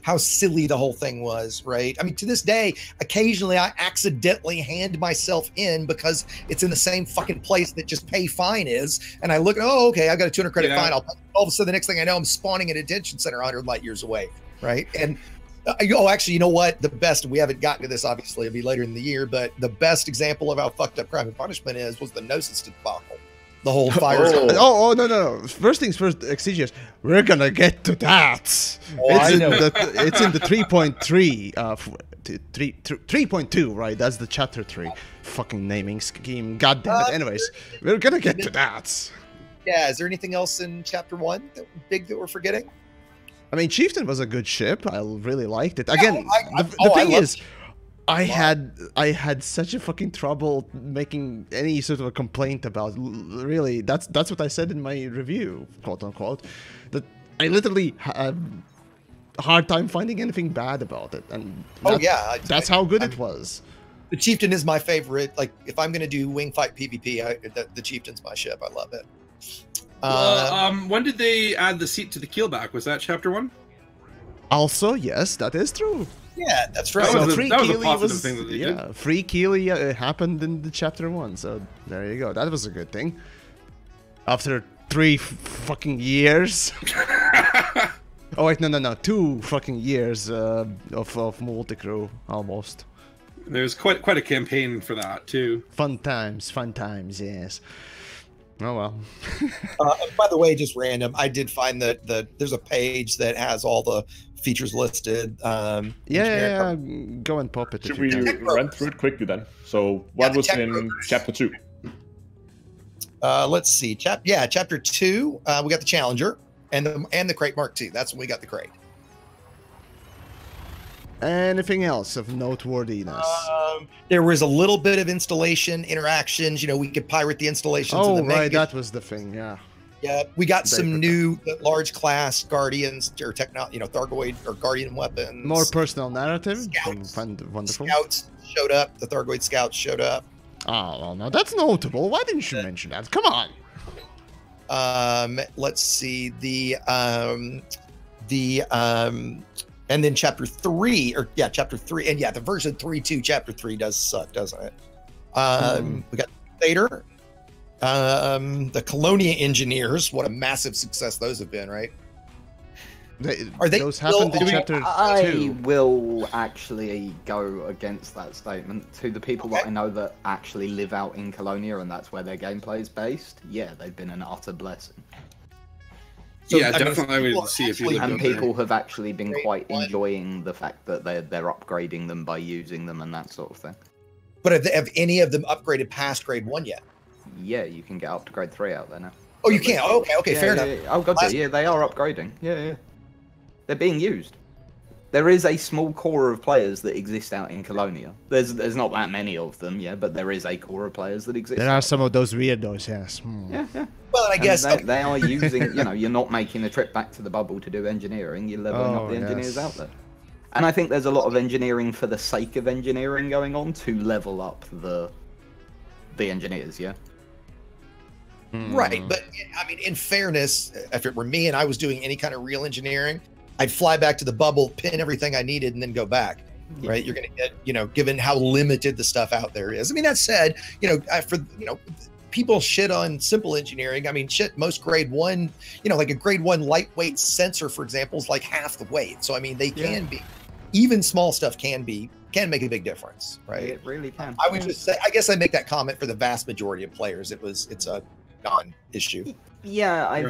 [SPEAKER 2] how silly the whole thing was, right? I mean, to this day, occasionally I accidentally hand myself in because it's in the same fucking place that just pay fine is, and I look, oh, okay, I got a 200 credit fine. All of a sudden, the next thing I know, I'm spawning at a detention center 100 light years away, right? And actually, you know what? The best, we haven't gotten to this, obviously, it'll be later in the year, but the best example of how fucked up crime and punishment was the Gnosis debacle. The whole fire.
[SPEAKER 1] No. First things first, Exigeous. We're gonna get to that. It's in the 3.3, 3.2, right? That's the chapter 3. Fucking naming scheme. God damn it. Anyways, we're gonna get to that.
[SPEAKER 2] Yeah, is there anything else in chapter 1 that we're forgetting?
[SPEAKER 1] I mean, Chieftain was a good ship. I really liked it. Again,
[SPEAKER 2] I
[SPEAKER 1] the thing
[SPEAKER 2] love
[SPEAKER 1] is, I had such a fucking trouble making any sort of a complaint about. Really, that's what I said in my review, quote unquote. That I literally had a hard time finding anything bad about it, and that's how good it was.
[SPEAKER 2] The Chieftain is my favorite. Like, if I'm gonna do wing fight PvP, the Chieftain's my ship. I love it.
[SPEAKER 4] When did they add the seat to the keelback? Was that chapter 1?
[SPEAKER 1] Also, yes, that is true.
[SPEAKER 2] Yeah, that's right.
[SPEAKER 4] That was
[SPEAKER 1] Free
[SPEAKER 4] a
[SPEAKER 1] Keely
[SPEAKER 4] positive thing that they did.
[SPEAKER 1] Free Keely happened in the chapter 1, so there you go. That was a good thing. After 3 fucking years. Oh wait, no, 2 fucking years of multi-crew, almost.
[SPEAKER 4] There's quite a campaign for that too.
[SPEAKER 1] Fun times, yes. Oh well.
[SPEAKER 2] And by the way, just random, I did find that there's a page that has all the features listed.
[SPEAKER 1] Yeah, go and pop it.
[SPEAKER 3] Should we run through it quickly then? So what was in chapter 2?
[SPEAKER 2] Let's see. Chapter 2. We got the Challenger and the crate Mark II. That's when we got the crate.
[SPEAKER 1] Anything else of noteworthiness?
[SPEAKER 2] There was a little bit of installation interactions. You know, we could pirate the installations.
[SPEAKER 1] Oh, right, that was the thing. Yeah.
[SPEAKER 2] Yeah, we got some new large class Guardians or Thargoid or Guardian weapons.
[SPEAKER 1] More personal narrative.
[SPEAKER 2] Scouts.
[SPEAKER 1] Wonderful.
[SPEAKER 2] Scouts showed up. The Thargoid Scouts showed up.
[SPEAKER 1] Oh, well, no, that's notable. Why didn't you mention that? Come on.
[SPEAKER 2] Let's see and then chapter 3, chapter 3, and the version 3.2, chapter 3 does suck, doesn't it? We got Vader, the Colonia Engineers. What a massive success those have been, right?
[SPEAKER 1] Those happened in chapter 2.
[SPEAKER 5] I will actually go against that statement. To the people that I know that actually live out in Colonia and that's where their gameplay is based, yeah, they've been an utter blessing.
[SPEAKER 4] So, yeah, definitely. I would see if you live
[SPEAKER 5] and people
[SPEAKER 4] there.
[SPEAKER 5] have actually been quite enjoying the fact that they're upgrading them by using them and that sort of thing.
[SPEAKER 2] But have any of them upgraded past grade 1 yet?
[SPEAKER 5] Yeah, you can get up to grade 3 out there now.
[SPEAKER 2] Oh, you can. Oh, okay, fair enough.
[SPEAKER 5] Yeah. Oh god, yeah, they are upgrading. Yeah. They're being used. There is a small core of players that exist out in Colonia. There's not that many of them, but there is a core of players that exist.
[SPEAKER 1] There are some of those weirdos, yes.
[SPEAKER 5] Yeah.
[SPEAKER 2] Well, I guess
[SPEAKER 5] they are using. You're not making a trip back to the bubble to do engineering. You're leveling up the engineers out there. And I think there's a lot of engineering for the sake of engineering going on to level up the engineers. Yeah.
[SPEAKER 2] Right, but I mean, in fairness, if it were me and I was doing any kind of real engineering, I'd fly back to the bubble, pin everything I needed, and then go back. Right? You're going to get, given how limited the stuff out there is. I mean, that said, people shit on simple engineering. I mean, most grade 1, like a grade 1 lightweight sensor, for example, is like half the weight. So I mean, they can be, even small stuff can make a big difference, right?
[SPEAKER 5] It really can.
[SPEAKER 2] I would just say, I guess I make that comment for the vast majority of players. It's a non-issue.
[SPEAKER 5] Yeah, I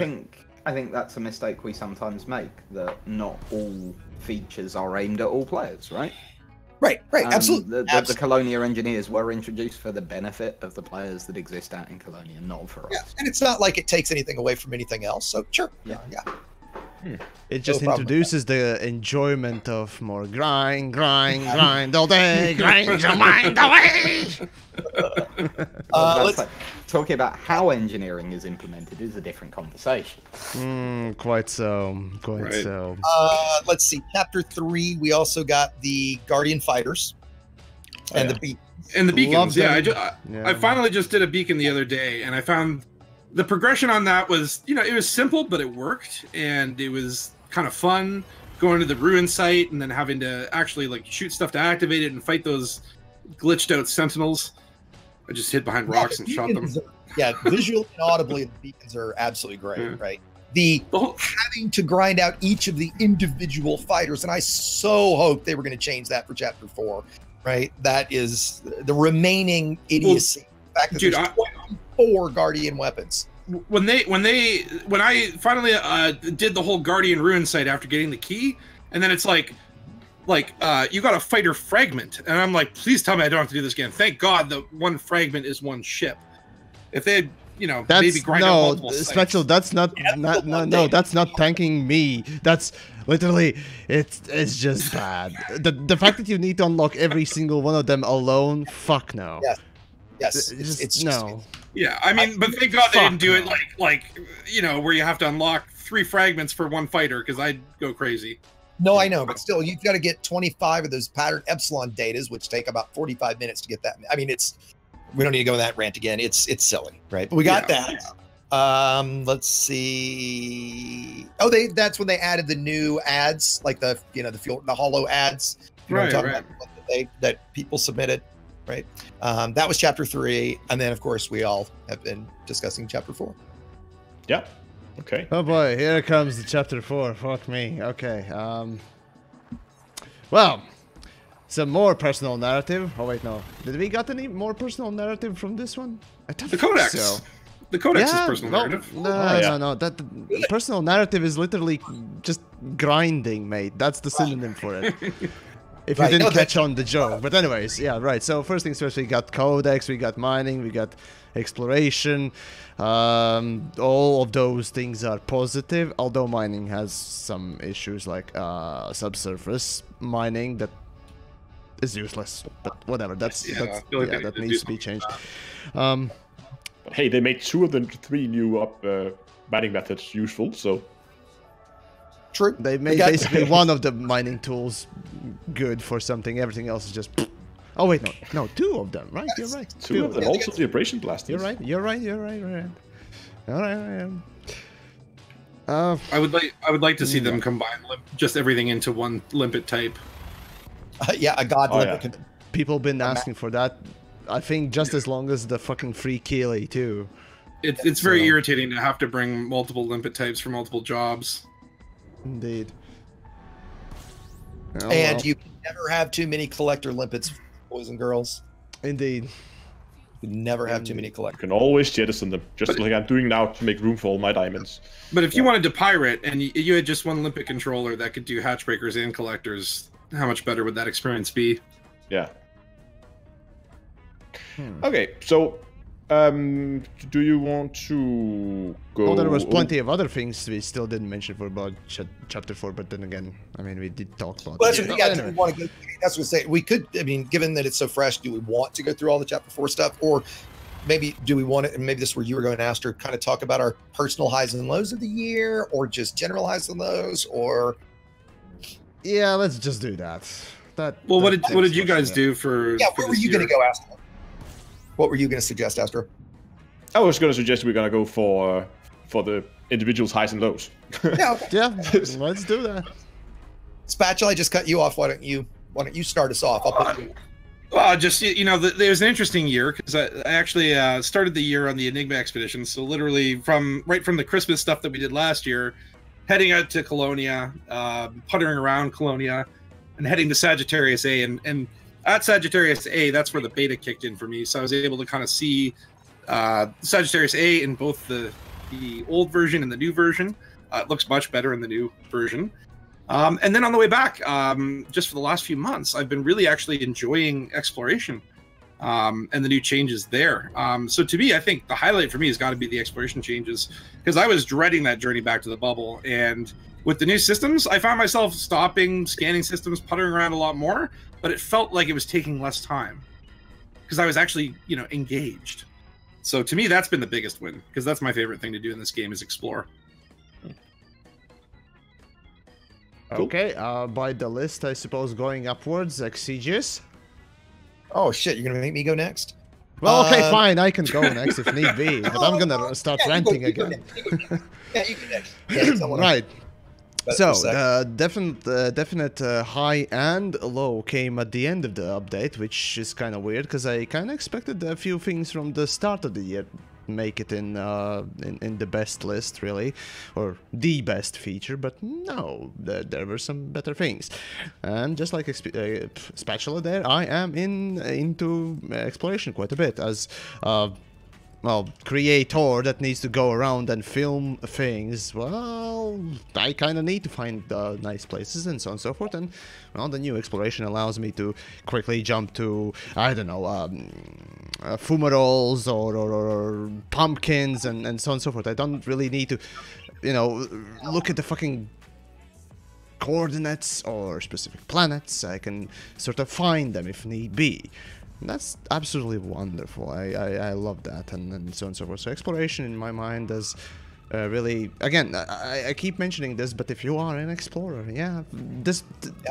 [SPEAKER 5] think that's a mistake we sometimes make, that not all features are aimed at all players, right?
[SPEAKER 2] Right, absolutely.
[SPEAKER 5] The Colonia engineers were introduced for the benefit of the players that exist out in Colonia, not for us.
[SPEAKER 2] And it's not like it takes anything away from anything else, so sure. Yeah.
[SPEAKER 1] It just introduces the enjoyment of more grind all day, grind your mind away.
[SPEAKER 5] Talking about how engineering is implemented is a different conversation.
[SPEAKER 1] Quite so.
[SPEAKER 2] Let's see. Chapter 3, we also got the Guardian Fighters and the beacons.
[SPEAKER 4] And the beacons, I finally just did a beacon the other day, and I found the progression on that was, it was simple, but it worked, and it was kind of fun going to the ruin site and then having to actually shoot stuff to activate it and fight those glitched out sentinels. I just hid behind rocks and shot them.
[SPEAKER 2] Visually and audibly, the beacons are absolutely great, right? The having to grind out each of the individual fighters, and I so hope they were going to change that for chapter 4, right? That is the remaining idiocy. The fact that there's 24 Guardian weapons.
[SPEAKER 4] When I finally did the whole Guardian ruin site after getting the key, and then it's like you got a fighter fragment, and I'm like, please tell me I don't have to do this again. Thank God the one fragment is one ship. If they had, maybe grind out multiple
[SPEAKER 1] Spatula,
[SPEAKER 4] sites.
[SPEAKER 1] that's not that's not thanking me. That's literally it's just bad. The fact that you need to unlock every single one of them alone, fuck no.
[SPEAKER 2] Yes. It's
[SPEAKER 4] no. Yeah, I mean, but thank God they didn't do it like where you have to unlock 3 fragments for one fighter, because I'd go crazy.
[SPEAKER 2] No, I know, but still, you've got to get 25 of those pattern epsilon datas, which take about 45 minutes to get that. I mean, we don't need to go on that rant again. It's silly, right? But we got that. Let's see. Oh, that's when they added the new ads, like the hollow ads. About that people submitted, right? That was chapter 3, and then of course we all have been discussing chapter 4.
[SPEAKER 3] Yeah. Okay.
[SPEAKER 1] Oh boy, here comes the chapter 4. Fuck me. Okay. Well, some more personal narrative. Oh wait, no. Did we got any more personal narrative from this one? I don't
[SPEAKER 4] the Codex.
[SPEAKER 1] So.
[SPEAKER 4] The codex is personal narrative.
[SPEAKER 1] No. That the personal narrative is literally just grinding, mate. That's the synonym for it. If you didn't catch on the joke. But anyways, yeah, right. So first things first, we got codex, we got mining, we got exploration. All of those things are positive, although mining has some issues like subsurface mining that is useless. But whatever, that needs to be changed.
[SPEAKER 3] But hey, they made 2 of the 3 new mining methods useful, so...
[SPEAKER 2] True.
[SPEAKER 1] They made basically one of the mining tools good for something. Everything else is just... Oh, wait, no, 2 of them, right? You're right.
[SPEAKER 3] 2 of them, also the abrasion blasters.
[SPEAKER 1] You're right. All right.
[SPEAKER 4] I would like to see them combine just everything into one limpet type.
[SPEAKER 2] Yeah, a god limpet.
[SPEAKER 1] Yeah. People been asking for that. I think just as long as the fucking free Keeley too.
[SPEAKER 4] It's very irritating to have to bring multiple limpet types for multiple jobs.
[SPEAKER 1] Indeed. Oh,
[SPEAKER 2] and you can never have too many collector limpets, boys and girls.
[SPEAKER 1] Indeed.
[SPEAKER 2] You can never have too many collectors.
[SPEAKER 3] You can always jettison them, just like I'm doing now to make room for all my diamonds.
[SPEAKER 4] But if you wanted to pirate and you had just one limpet controller that could do hatch breakers and collectors, how much better would that experience be?
[SPEAKER 3] Yeah. Okay, so do you want to go?
[SPEAKER 1] Oh, there was plenty of other things we still didn't mention for about chapter 4, but then again, I mean, we did talk about.
[SPEAKER 2] Well, that's what I'm saying. We could, I mean, given that it's so fresh, do we want to go through all the chapter 4 stuff, or maybe do we want it? And maybe this is where you were going, Aster, kind of talk about our personal highs and lows of the year, or just general highs and lows, or.
[SPEAKER 1] Yeah, let's just do that.
[SPEAKER 4] Well, what did you guys do for?
[SPEAKER 2] Yeah, where were you going to go, Aster? What were you going to suggest, Astro?
[SPEAKER 3] I was going to suggest we're going to go for the individual's highs and lows.
[SPEAKER 2] Yeah, okay.
[SPEAKER 1] Yeah, let's do that.
[SPEAKER 2] Spatula, I just cut you off. Why don't you start us off?
[SPEAKER 4] Well, just there's an interesting year because I actually started the year on the Enigma expedition. So literally right from the Christmas stuff that we did last year, heading out to Colonia, puttering around Colonia, and heading to Sagittarius A, and at Sagittarius A, that's where the beta kicked in for me. So I was able to kind of see Sagittarius A in both the old version and the new version. It looks much better in the new version. And then on the way back, just for the last few months, I've been really actually enjoying exploration and the new changes there. So to me, I think the highlight for me has got to be the exploration changes, because I was dreading that journey back to the bubble. And with the new systems, I found myself stopping, scanning systems, puttering around a lot more, but it felt like it was taking less time because I was actually, engaged. So to me, that's been the biggest win, because that's my favorite thing to do in this game is explore.
[SPEAKER 1] Okay, by the list, I suppose going upwards, Exigeous.
[SPEAKER 2] Oh shit, you're gonna make me go next?
[SPEAKER 1] Well, okay, fine, I can go next if need be, but I'm gonna start ranting again.
[SPEAKER 2] Yeah, you can next. Yeah,
[SPEAKER 1] right. So, definite high and low came at the end of the update, which is kind of weird, because I kind of expected a few things from the start of the year make it in the best list, really, or the best feature, but no, there were some better things. And just like Spatula there, I am into exploration quite a bit, as creator that needs to go around and film things. Well, I kind of need to find nice places and so on and so forth. And well, the new exploration allows me to quickly jump to, I don't know, fumaroles or pumpkins and so on and so forth. I don't really need to, look at the fucking coordinates or specific planets. I can sort of find them if need be. That's absolutely wonderful. I love that, and so on and so forth. So exploration, in my mind, is really, again, I keep mentioning this, but if you are an explorer,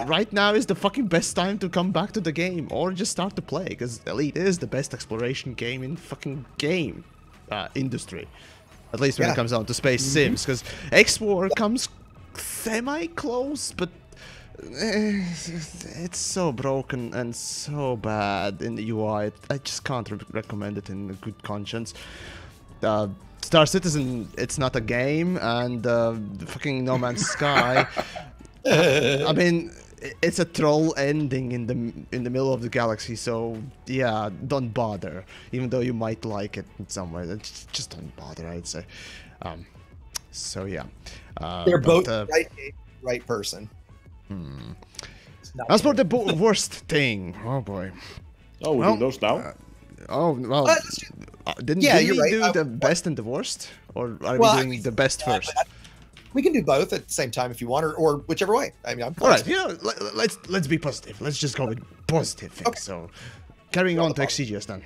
[SPEAKER 1] right now is the fucking best time to come back to the game, or just start to play, because Elite is the best exploration game in fucking game industry. At least when it comes down to space sims, because X-War comes semi-close, but it's so broken and so bad in the UI. I just can't recommend it in good conscience. Star Citizen, it's not a game, and fucking No Man's Sky. I mean, it's a troll ending in the middle of the galaxy, so yeah, don't bother. Even though you might like it in some way, just don't bother, I'd say. So yeah.
[SPEAKER 2] They're both right game, right person.
[SPEAKER 1] As for the worst thing, oh boy.
[SPEAKER 3] Oh, we do those now.
[SPEAKER 1] Oh well, didn't we do the best and the worst, or are we doing the best first?
[SPEAKER 2] We can do both at the same time if you want, or whichever way. I mean, I'm
[SPEAKER 1] all right. Yeah, let's be positive. Let's just go with positive things. Okay. So, carrying on to Exigeous then.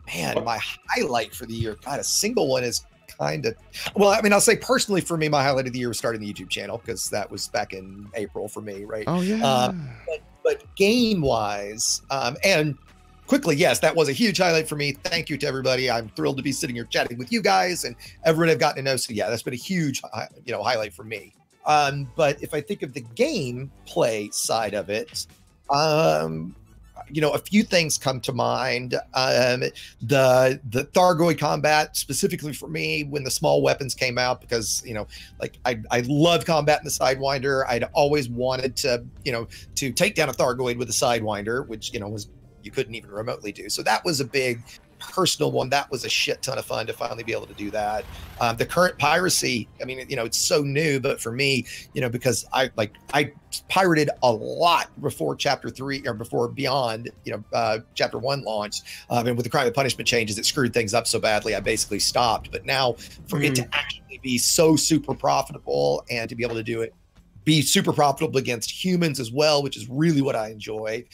[SPEAKER 2] Man, my highlight for the year, God, a single one is kind of. Well, I mean, I'll say personally for me, my highlight of the year was starting the YouTube channel because that was back in April for me, right?
[SPEAKER 1] Oh yeah.
[SPEAKER 2] But game wise, and quickly, yes, that was a huge highlight for me. Thank you to everybody. I'm thrilled to be sitting here chatting with you guys and everyone I've gotten to know. So yeah, that's been a huge, highlight for me. But if I think of the gameplay side of it, a few things come to mind. The Thargoid combat, specifically for me, when the small weapons came out, because I love combat in the Sidewinder. I'd always wanted to take down a Thargoid with a Sidewinder, which was you couldn't even remotely do. So that was a big personal one. That was a shit ton of fun to finally be able to do that. The current piracy, I mean, it's so new, but for me, because I pirated a lot before chapter 3 or before Beyond, chapter 1 launched. And with the crime and punishment changes, it screwed things up so badly, I basically stopped. But now for it to actually be so super profitable and to be able to do it, be super profitable against humans as well, which is really what I enjoy,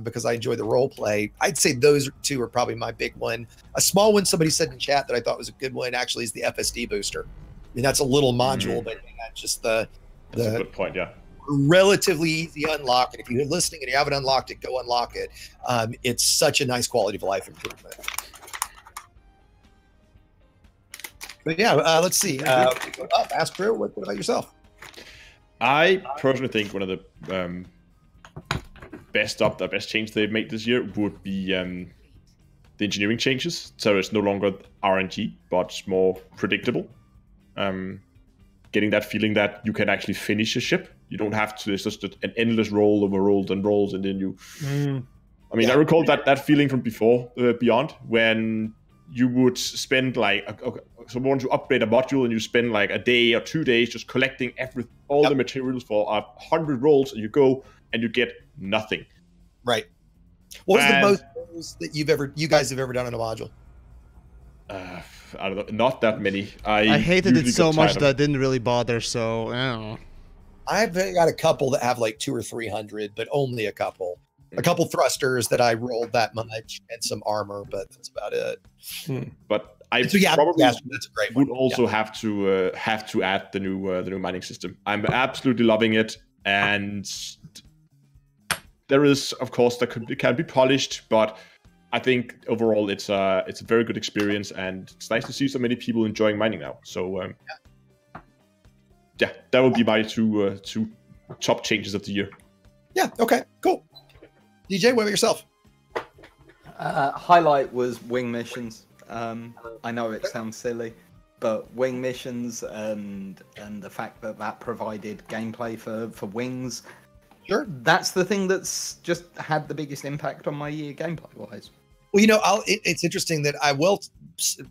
[SPEAKER 2] because I enjoy the role play. I'd say those two are probably my big one. A small one somebody said in chat that I thought was a good one actually is the FSD booster. I mean, that's a little module, but just that's
[SPEAKER 3] a good point, yeah.
[SPEAKER 2] Relatively easy unlock. And if you're listening and you haven't unlocked it, go unlock it. It's such a nice quality of life improvement. But yeah, let's see. Ask Drew, what about yourself?
[SPEAKER 3] I personally think one of the best change they've made this year would be the engineering changes. So it's no longer RNG, but it's more predictable. Getting that feeling that you can actually finish a ship. You don't have to, it's just an endless roll over rolls and rolls, and then you... I mean, I recall that feeling from before Beyond, when you would spend someone to upgrade a module, and you spend like a day or 2 days just collecting all the materials for 100 rolls, and you go and you get nothing.
[SPEAKER 2] Right. What was the most rolls that you guys have ever done in a module?
[SPEAKER 3] I don't know, not that many.
[SPEAKER 1] I hated it so much that I didn't really bother. So I don't know.
[SPEAKER 2] I've got a couple that have like 200 or 300, but only a couple. A couple thrusters that I rolled that much, and some armor, but that's about it.
[SPEAKER 3] But I probably that's a great would also have to add the new mining system. I'm absolutely loving it, and there is, of course, it can be polished, but I think overall it's a very good experience, and it's nice to see so many people enjoying mining now. So that would be my two top changes of the year.
[SPEAKER 2] Yeah. Okay. Cool. DJ, what about yourself?
[SPEAKER 5] Highlight was wing missions. I know it sounds silly, but wing missions and the fact that provided gameplay for wings.
[SPEAKER 2] Sure.
[SPEAKER 5] That's the thing that's just had the biggest impact on my year gameplay wise.
[SPEAKER 2] Well, it's interesting that I will,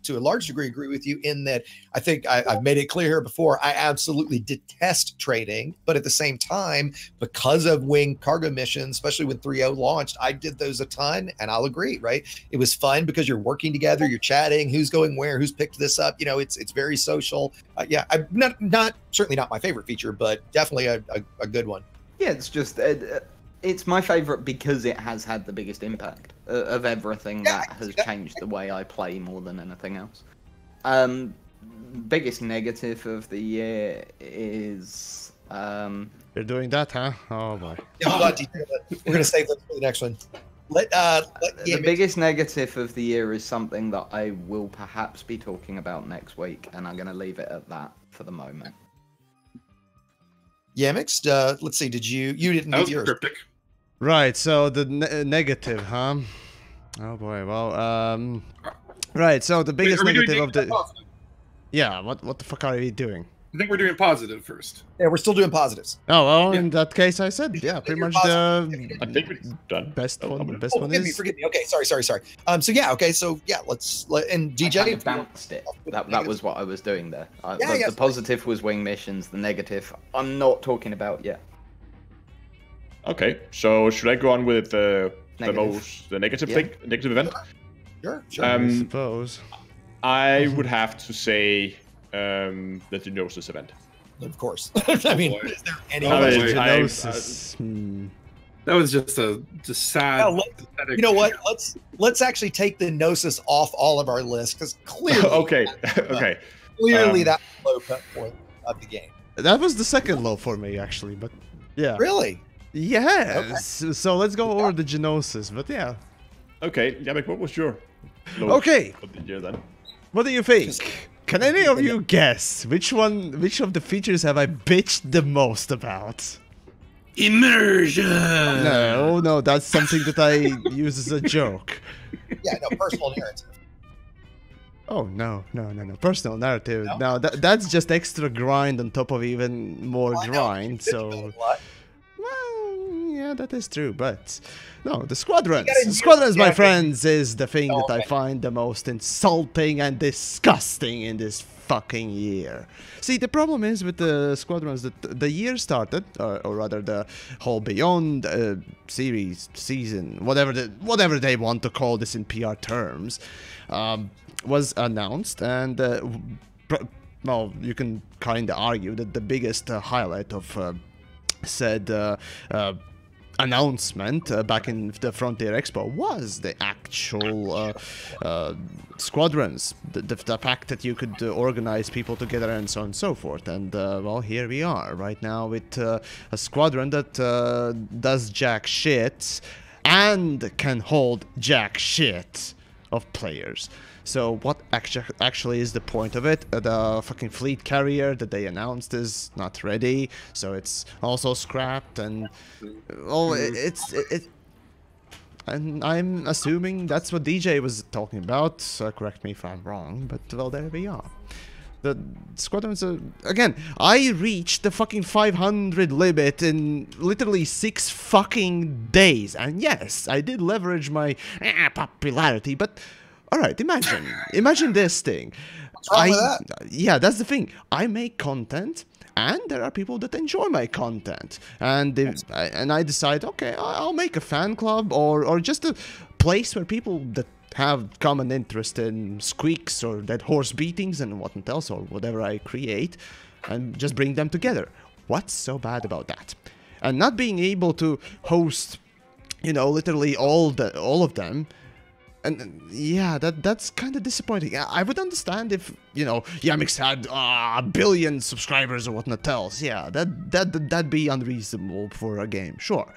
[SPEAKER 2] to a large degree, agree with you in that I think I've made it clear here before, I absolutely detest trading, but at the same time, because of wing cargo missions, especially when 3.0 launched, I did those a ton, and I'll agree, right? It was fun because you're working together, you're chatting, who's going where, who's picked this up, it's very social. Yeah, I'm not certainly not my favorite feature, but definitely a good one.
[SPEAKER 5] Yeah, it's just... it's my favorite because it has had the biggest impact of everything that has changed the way I play more than anything else. Biggest negative of the year is...
[SPEAKER 1] You're doing that, huh? Oh boy.
[SPEAKER 2] Yeah, we're going to save that for the next one.
[SPEAKER 5] The biggest negative of the year is something that I will perhaps be talking about next week, and I'm going to leave it at that for the moment.
[SPEAKER 2] Yamiks, let's see, you didn't give yours.
[SPEAKER 4] Cryptic.
[SPEAKER 1] Right, so the negative, huh? Oh boy, well, right, so the biggest negative of the... Yeah, what the fuck are you doing?
[SPEAKER 4] I think we're doing positive first.
[SPEAKER 2] Yeah, we're still doing positives.
[SPEAKER 1] Oh, well,
[SPEAKER 4] Yeah.
[SPEAKER 1] in that case, I said, yeah, pretty much the
[SPEAKER 3] I think we're done.
[SPEAKER 1] best one. The best
[SPEAKER 2] Oh,
[SPEAKER 1] one
[SPEAKER 2] forgive me,
[SPEAKER 1] is.
[SPEAKER 2] forgive me. Okay, sorry. So yeah, okay, so yeah, and
[SPEAKER 5] I
[SPEAKER 2] DJ.
[SPEAKER 5] kind of bounced it. That was what I was doing there. The positive was wing missions. The negative, I'm not talking about yet.
[SPEAKER 3] Okay, so should I go on with the negative
[SPEAKER 5] Yeah.
[SPEAKER 3] thing, negative event?
[SPEAKER 2] Sure.
[SPEAKER 1] I suppose.
[SPEAKER 3] I would have to say the Genosis event.
[SPEAKER 2] Of course. I mean, is there any?
[SPEAKER 3] I mean,
[SPEAKER 1] Genosis.
[SPEAKER 4] That was just sad.
[SPEAKER 2] You know what? Let's actually take the Gnosis off all of our lists because clearly,
[SPEAKER 3] okay.
[SPEAKER 2] clearly that low cut point of the game.
[SPEAKER 1] That was the second low for me, actually, but yeah.
[SPEAKER 2] Really?
[SPEAKER 1] Yes. Okay. So let's go over the Genosis, but yeah.
[SPEAKER 3] Okay, Yamik, what was your low
[SPEAKER 1] Okay.
[SPEAKER 3] of the year then?
[SPEAKER 1] What do you think? Can any of you guess which of the features have I bitched the most about?
[SPEAKER 4] Immersion.
[SPEAKER 1] No, that's something that I use as a joke.
[SPEAKER 2] Yeah, no, personal narrative.
[SPEAKER 1] Oh, no. Personal narrative. No, that's just extra grind on top of even more grind, so... Well, yeah, that is true, but... No, the Squadrons. Squadrons, my friends, is the thing that I find the most insulting and disgusting in this fucking year. See, the problem is with the Squadrons that the year started, or rather the whole Beyond series, season, whatever they want to call this in PR terms, was announced, and well, you can kind of argue that the biggest highlight of said announcement back in the Frontier Expo was the actual Squadrons, the fact that you could organize people together and so on and so forth. And well, here we are right now with a Squadron that does jack shit and can hold jack shit of players. So what actually is the point of it? The fucking fleet carrier that they announced is not ready, so it's also scrapped, and well, and I'm assuming that's what DJ was talking about. Correct me if I'm wrong, but well, there we are. The Squadrons are, again, I reached the fucking 500 limit in literally 6 fucking days, and yes, I did leverage my popularity, but. Alright, imagine this thing.
[SPEAKER 2] What's wrong with that?
[SPEAKER 1] Yeah, that's the thing. I make content, and there are people that enjoy my content. And I decide, okay, I'll make a fan club, or just a place where people that have common interest in squeaks or dead horse beatings and whatnot else, or whatever I create, and just bring them together. What's so bad about that? And not being able to host, you know, literally all of them. And yeah, that's kind of disappointing. I would understand if, you know, YamiKs had a billion subscribers or whatnot else. Yeah, that'd be unreasonable for a game, sure.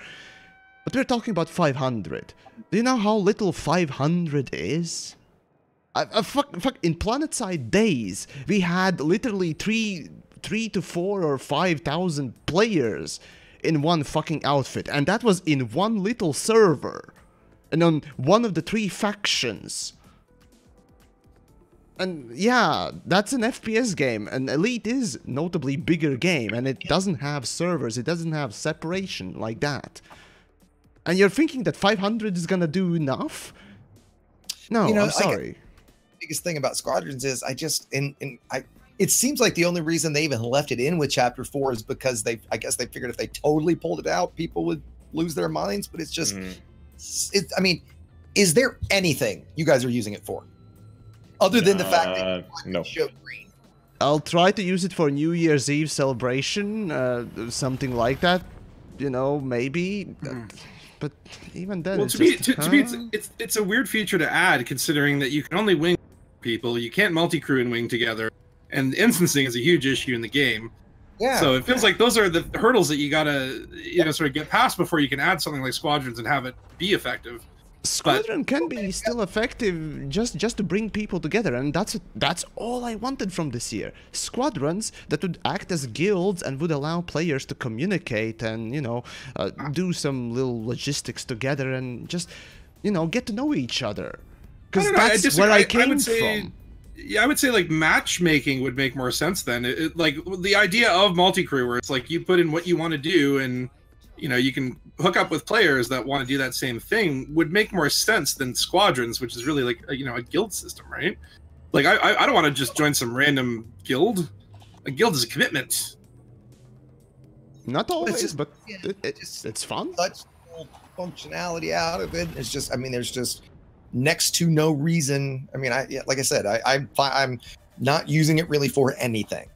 [SPEAKER 1] But we're talking about 500. Do you know how little 500 is? Fuck, in PlanetSide days, we had literally 3 to 4 or 5,000 players in one fucking outfit, and that was in one little server. And on one of the 3 factions. And yeah, that's an FPS game, and Elite is notably bigger game, and it doesn't have servers, it doesn't have separation like that. And you're thinking that 500 is gonna do enough? No, I'm sorry.
[SPEAKER 2] The biggest thing about Squadrons is it seems like the only reason they even left it in with Chapter 4 is because I guess they figured if they totally pulled it out, people would lose their minds, but it's just... I mean, is there anything you guys are using it for? Other than the fact that
[SPEAKER 3] no.
[SPEAKER 2] show green.
[SPEAKER 1] I'll try to use it for New Year's Eve celebration, something like that. You know, maybe. But even then,
[SPEAKER 4] well,
[SPEAKER 1] it's
[SPEAKER 4] to me, it's a weird feature to add, considering that you can only wing people. You can't multi-crew and wing together, and instancing is a huge issue in the game.
[SPEAKER 2] Yeah.
[SPEAKER 4] So it feels like those are the hurdles that you gotta, sort of get past before you can add something like Squadrons and have it be effective.
[SPEAKER 1] Squadron can be still effective just to bring people together, and that's all I wanted from this year. Squadrons that would act as guilds and would allow players to communicate and, you know, do some little logistics together and just, you know, get to know each other. Because that's where I came from.
[SPEAKER 4] Yeah, I would say like matchmaking would make more sense then. Like the idea of multi-crew, where it's like you put in what you want to do, and you know you can hook up with players that want to do that same thing, would make more sense than squadrons, which is really like a guild system, right? Like I don't want to just join some random guild. A guild is a commitment.
[SPEAKER 1] Not always, but
[SPEAKER 2] yeah,
[SPEAKER 1] it's fun.
[SPEAKER 2] Such functionality out of it. It's just, I mean, there's just next to no reason. I mean, like I said, I'm not using it really for anything,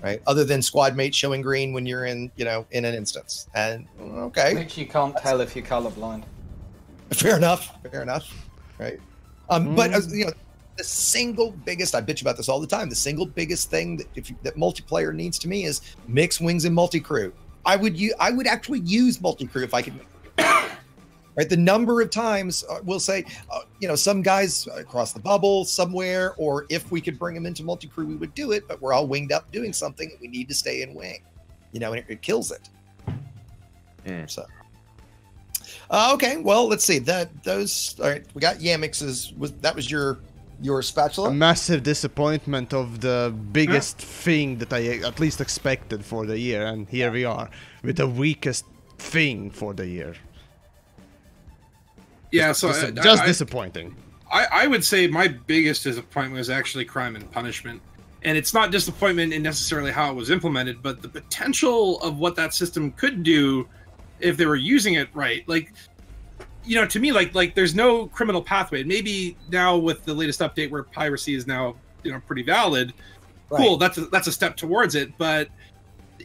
[SPEAKER 2] right? Other than squad mates showing green when you're in, in an instance. And okay,
[SPEAKER 5] which you can't tell if you're colorblind.
[SPEAKER 2] Fair enough, right? But the single biggest, I bitch about this all the time. The single biggest thing that multiplayer needs to me is mixed wings and multi-crew. I would actually use multi-crew if I could. Right, the number of times we'll say, some guys across the bubble somewhere, or if we could bring them into multi-crew, we would do it. But we're all winged up doing something, and we need to stay in wing, and it kills it. So, okay, well, let's see those. All right, we got Yamiks. That was your spatula?
[SPEAKER 1] A massive disappointment of the biggest thing that I at least expected for the year, and here we are with the weakest thing for the year.
[SPEAKER 4] Yeah,
[SPEAKER 1] just disappointing.
[SPEAKER 4] I would say my biggest disappointment was actually Crime and Punishment. And it's not disappointment in necessarily how it was implemented, but the potential of what that system could do if they were using it right. Like, to me, like there's no criminal pathway. Maybe now with the latest update where piracy is now, pretty valid, right. Cool, that's a step towards it. But,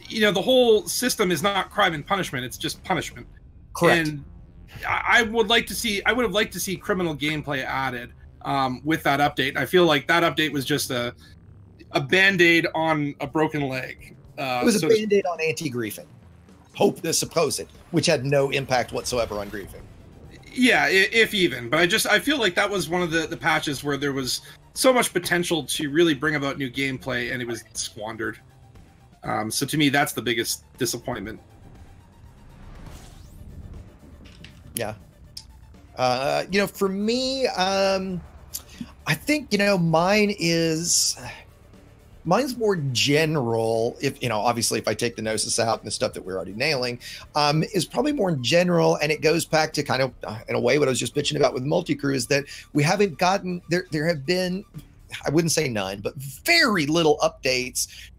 [SPEAKER 4] the whole system is not crime and punishment. It's just punishment.
[SPEAKER 2] Correct.
[SPEAKER 4] And I would have liked to see criminal gameplay added with that update. I feel like that update was just a Band-Aid on a broken leg.
[SPEAKER 2] It was a Band-Aid on anti-griefing. Hope the supposed, which had no impact whatsoever on griefing.
[SPEAKER 4] Yeah, if even. But I feel like that was one of the patches where there was so much potential to really bring about new gameplay, and it was squandered. So to me, that's the biggest disappointment.
[SPEAKER 2] Yeah. For me, I think, mine's more general. If, obviously if I take the gnosis out and the stuff that we're already nailing, is probably more general. And it goes back to kind of, in a way, what I was just bitching about with multi-crew is that we haven't gotten, there have been, I wouldn't say none, but very little updates,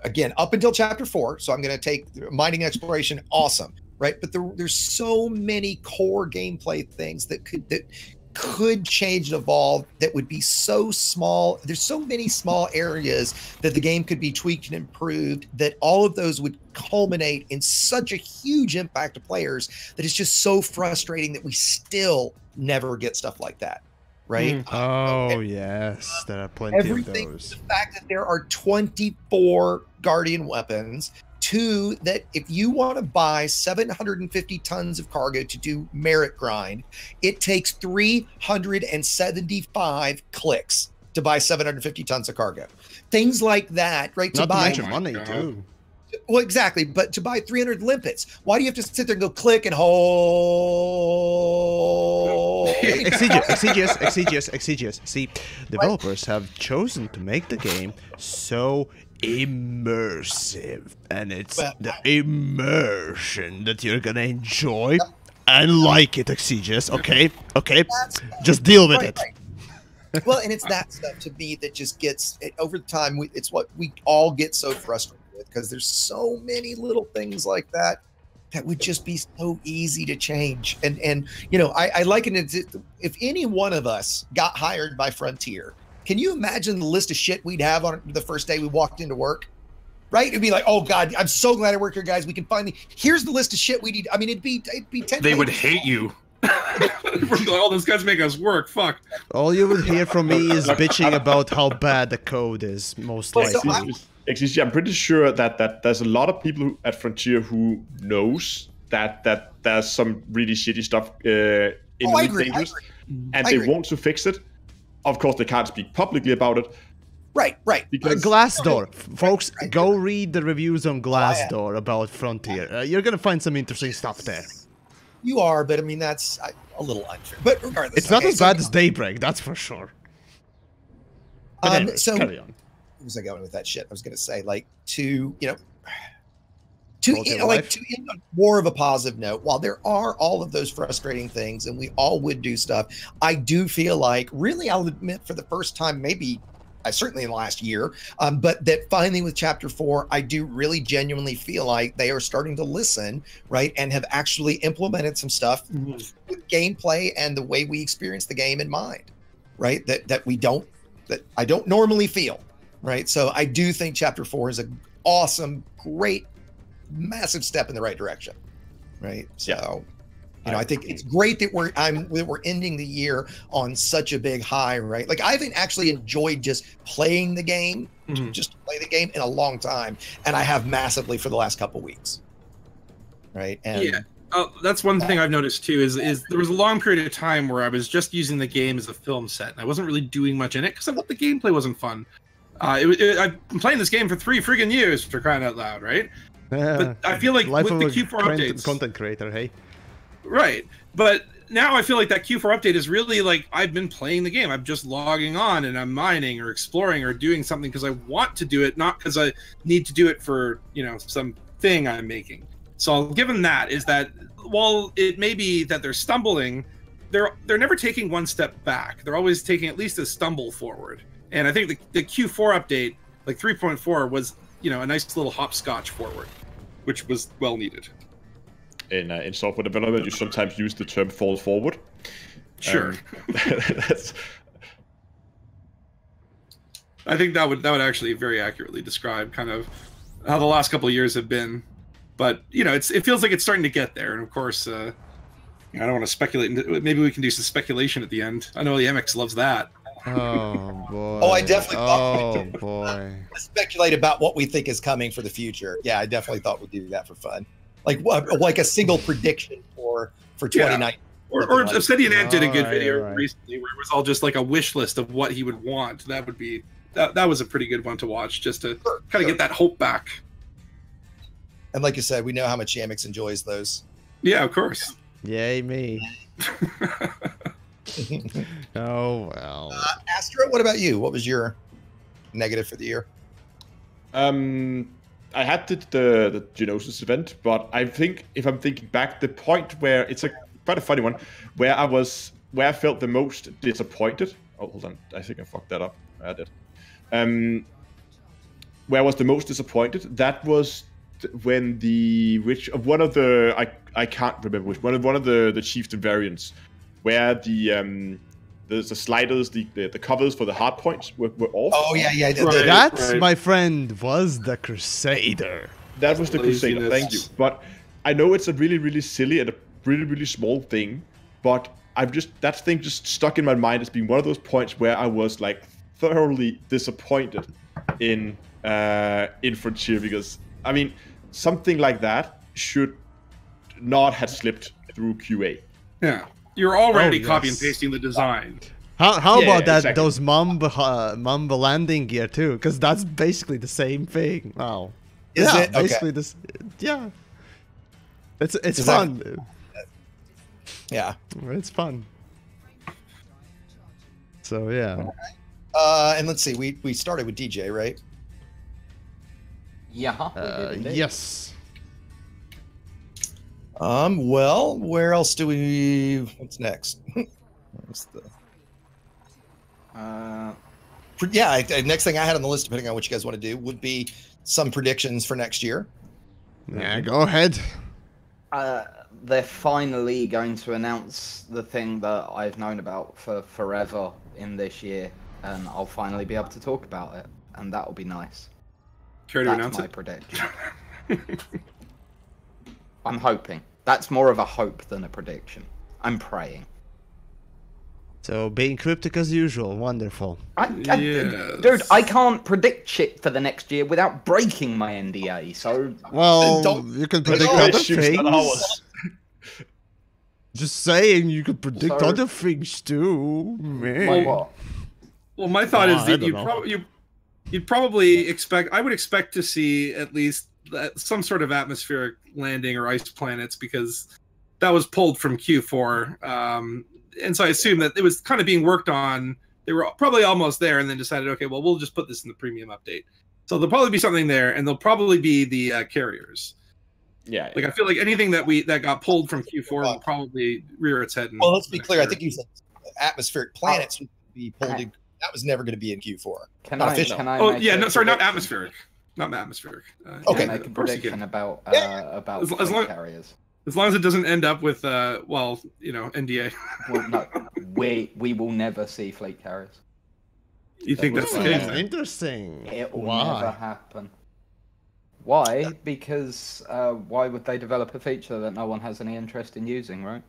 [SPEAKER 2] again, up until chapter 4. So I'm going to take mining exploration. Awesome. Right. But there's so many core gameplay things that could change and evolve that would be so small. There's so many small areas that the game could be tweaked and improved, that all of those would culminate in such a huge impact to players that it's just so frustrating that we still never get stuff like that. Right.
[SPEAKER 1] Yes, there are plenty of those.
[SPEAKER 2] The fact that there are 24 Guardian weapons. 2, that if you want to buy 750 tons of cargo to do merit grind, it takes 375 clicks to buy 750 tons of cargo. Things like that, right?
[SPEAKER 1] Not to mention money, too.
[SPEAKER 2] Well, exactly. But to buy 300 limpets, why do you have to sit there and go click and hold?
[SPEAKER 1] Exigeous. See, developers have chosen to make the game so immersive, and it's the immersion that you're gonna enjoy and like it, Exigeous. Okay, just deal with it.
[SPEAKER 2] Right. Well, and it's that stuff to me that just gets it over time. It's what we all get so frustrated with, because there's so many little things like that would just be so easy to change. And I liken it to, if any one of us got hired by Frontier, can you imagine the list of shit we'd have on the first day we walked into work? Right? It'd be like, oh God, I'm so glad I work here, guys. We can finally, here's the list of shit we need. I mean, it'd be 10.
[SPEAKER 4] They would hate you. All those guys make us work. Fuck.
[SPEAKER 1] All you would hear from me is bitching about how bad the code is, most likely.
[SPEAKER 3] Actually, I'm pretty sure that there's a lot of people at Frontier who knows that there's some really shitty stuff in Elite Dangerous, and they want to fix it. Of course, they can't speak publicly about it.
[SPEAKER 2] Right.
[SPEAKER 1] Because Glassdoor, folks, go read the reviews on Glassdoor about Frontier. You're gonna find some interesting stuff there.
[SPEAKER 2] You are, but I mean that's a little unfair. But regardless,
[SPEAKER 1] it's not as bad as Daybreak, that's for sure. But anyways,
[SPEAKER 2] So
[SPEAKER 1] carry on.
[SPEAKER 2] where was I going with that shit? I was going to say, like, to end on more of a positive note, while there are all of those frustrating things and we all would do stuff, I do feel like, really, I'll admit for the first time, maybe certainly in the last year, but that finally with chapter 4, I do really genuinely feel like they are starting to listen, right, and have actually implemented some stuff with gameplay and the way we experience the game in mind, right, that I don't normally feel, right? So I do think chapter 4 is an awesome, great, massive step in the right direction, right? So I think it's great that we're ending the year on such a big high, right? Like, I haven't actually enjoyed just playing the game, just to play the game in a long time, and I have massively for the last couple weeks, right? And
[SPEAKER 4] that's one thing I've noticed too. Is there was a long period of time where I was just using the game as a film set, and I wasn't really doing much in it because I thought the gameplay wasn't fun. I've been playing this game for 3 friggin' years, for crying out loud, right? But I feel like with the Q4 updates,
[SPEAKER 1] content creator, hey.
[SPEAKER 4] Right, but now I feel like that Q4 update is really like I've been playing the game. I'm just logging on and I'm mining or exploring or doing something because I want to do it, not because I need to do it for some thing I'm making. So I'll give them that. Is that while it may be that they're stumbling, they're never taking one step back. They're always taking at least a stumble forward. And I think the Q4 update, like 3.4, was a nice little hopscotch forward, which was well needed.
[SPEAKER 3] In software development, you sometimes use the term "fall forward."
[SPEAKER 4] Sure. I think that would actually very accurately describe kind of how the last couple of years have been. But it feels like it's starting to get there. And of course, I don't want to speculate. Maybe we can do some speculation at the end. I know the DTEA loves that.
[SPEAKER 1] Oh boy.
[SPEAKER 2] Oh, I definitely thought
[SPEAKER 1] we'd
[SPEAKER 2] speculate about what we think is coming for the future. Yeah, I definitely thought we'd do that for fun. Like a single prediction for 2019.
[SPEAKER 4] Or Obsidian Ant did a good video recently where it was all just like a wish list of what he would want. That would be that was a pretty good one to watch, just to kind of get that hope back.
[SPEAKER 2] And like you said, we know how much DTEA enjoys those.
[SPEAKER 4] Yeah, of course.
[SPEAKER 1] Yay me. Oh well.
[SPEAKER 2] Astra, what about you? What was your negative for the year?
[SPEAKER 3] I had the Genosis event, but I think if I'm thinking back, the point where it's quite a funny one, where I felt the most disappointed. Oh, hold on, I think I fucked that up. I did. Where I was the most disappointed, that was when one of the chieftain variants, where the sliders, the covers for the hard points were off.
[SPEAKER 2] Oh yeah.
[SPEAKER 1] That, my friend, was the Crusader.
[SPEAKER 3] That was the Crusader. Thank you. But I know it's a really, really silly and a really, really small thing, but that thing just stuck in my mind as being one of those points where I was like thoroughly disappointed in Frontier, because I mean something like that should not have slipped through QA.
[SPEAKER 4] Yeah. You're already copy and pasting the design.
[SPEAKER 1] How about that?
[SPEAKER 3] Exactly.
[SPEAKER 1] Those Mamba landing gear too, because that's basically the same thing. Wow.
[SPEAKER 2] Is it?
[SPEAKER 1] Basically this. Yeah. It's fun.
[SPEAKER 2] Yeah.
[SPEAKER 1] It's fun. So yeah.
[SPEAKER 2] And let's see. We started with DJ, right?
[SPEAKER 5] Yeah.
[SPEAKER 1] Yes.
[SPEAKER 2] Well, where else do we? What's next? What's the? Next thing I had on the list, depending on what you guys want to do, would be some predictions for next year.
[SPEAKER 1] Yeah, go ahead.
[SPEAKER 5] They're finally going to announce the thing that I've known about for forever in this year, and I'll finally be able to talk about it, and that'll be nice.
[SPEAKER 4] Care to announce
[SPEAKER 5] That's my
[SPEAKER 4] it?
[SPEAKER 5] prediction. I'm hoping. That's more of a hope than a prediction. I'm praying.
[SPEAKER 1] So being cryptic as usual, wonderful.
[SPEAKER 5] Dude, I can't predict shit for the next year without breaking my NDA. So
[SPEAKER 1] well, you can predict other things.
[SPEAKER 3] Ours.
[SPEAKER 1] Just saying, you could predict other things too. Man.
[SPEAKER 5] like what?
[SPEAKER 4] Well, my thought is that
[SPEAKER 1] I
[SPEAKER 4] you'd probably expect. I would expect to see at least some sort of atmospheric landing or ice planets, because that was pulled from Q4, and so I assume that it was kind of being worked on They were probably almost there, and then decided, okay, well, we'll just put this in the premium update. So there'll probably be something there, and there'll probably be the carriers.
[SPEAKER 3] Yeah.
[SPEAKER 4] Like I feel like anything that got pulled from Q4 will probably rear its head.
[SPEAKER 2] Well, let's be clear. I think you said atmospheric planets would be pulled in. That was never going to be in Q4.
[SPEAKER 5] Can I
[SPEAKER 4] Oh yeah, no, sorry, not atmospheric. Not atmospheric.
[SPEAKER 2] Okay.
[SPEAKER 5] Can I make a prediction about
[SPEAKER 4] as long,
[SPEAKER 5] carriers?
[SPEAKER 4] As long as it doesn't end up with well, you know, NDA.
[SPEAKER 5] Well, no, we will never see fleet carriers.
[SPEAKER 4] You think that's the case?
[SPEAKER 1] Interesting.
[SPEAKER 5] It will
[SPEAKER 1] Why?
[SPEAKER 5] never happen. Why? Because why would they develop a feature that no one has any interest in using, right?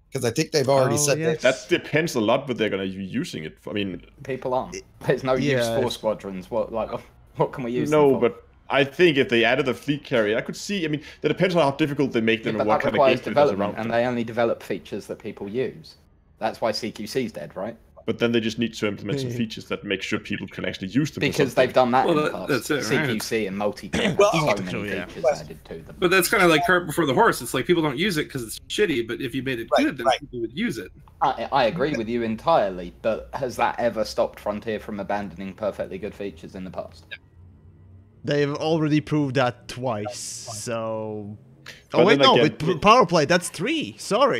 [SPEAKER 2] Because I think they've already said
[SPEAKER 1] yes.
[SPEAKER 3] That depends a lot what they're going to be using it for. I mean,
[SPEAKER 5] people aren't. There's no use for squadrons. What can we use?
[SPEAKER 3] No,
[SPEAKER 5] them for?
[SPEAKER 3] but I think if they added a fleet carrier, I could see. I mean, that depends on how difficult they make them
[SPEAKER 5] Yeah,
[SPEAKER 3] and
[SPEAKER 5] but
[SPEAKER 3] what
[SPEAKER 5] that
[SPEAKER 3] kind of
[SPEAKER 5] requires
[SPEAKER 3] gameplay there's
[SPEAKER 5] development,
[SPEAKER 3] around
[SPEAKER 5] and
[SPEAKER 3] them.
[SPEAKER 5] they only develop features that people use. That's why CQC's dead, right?
[SPEAKER 3] But then they just need to implement some features that make sure people can actually use them.
[SPEAKER 5] Because they've done that in the
[SPEAKER 4] Well,
[SPEAKER 5] past.
[SPEAKER 4] that's it, right?
[SPEAKER 5] CQC and multi-game
[SPEAKER 2] Well,
[SPEAKER 5] have so
[SPEAKER 1] true,
[SPEAKER 5] many
[SPEAKER 1] yeah.
[SPEAKER 5] features added to them.
[SPEAKER 4] But that's kind of like cart before the horse. It's like people don't use it because it's shitty. But if you made it good, then people would use it.
[SPEAKER 5] I agree with you entirely, but has that ever stopped Frontier from abandoning perfectly good features in the past?
[SPEAKER 1] They've already proved that twice, so...
[SPEAKER 3] But
[SPEAKER 1] Oh wait,
[SPEAKER 3] then
[SPEAKER 1] no,
[SPEAKER 3] again,
[SPEAKER 1] with power play, that's 3. Sorry.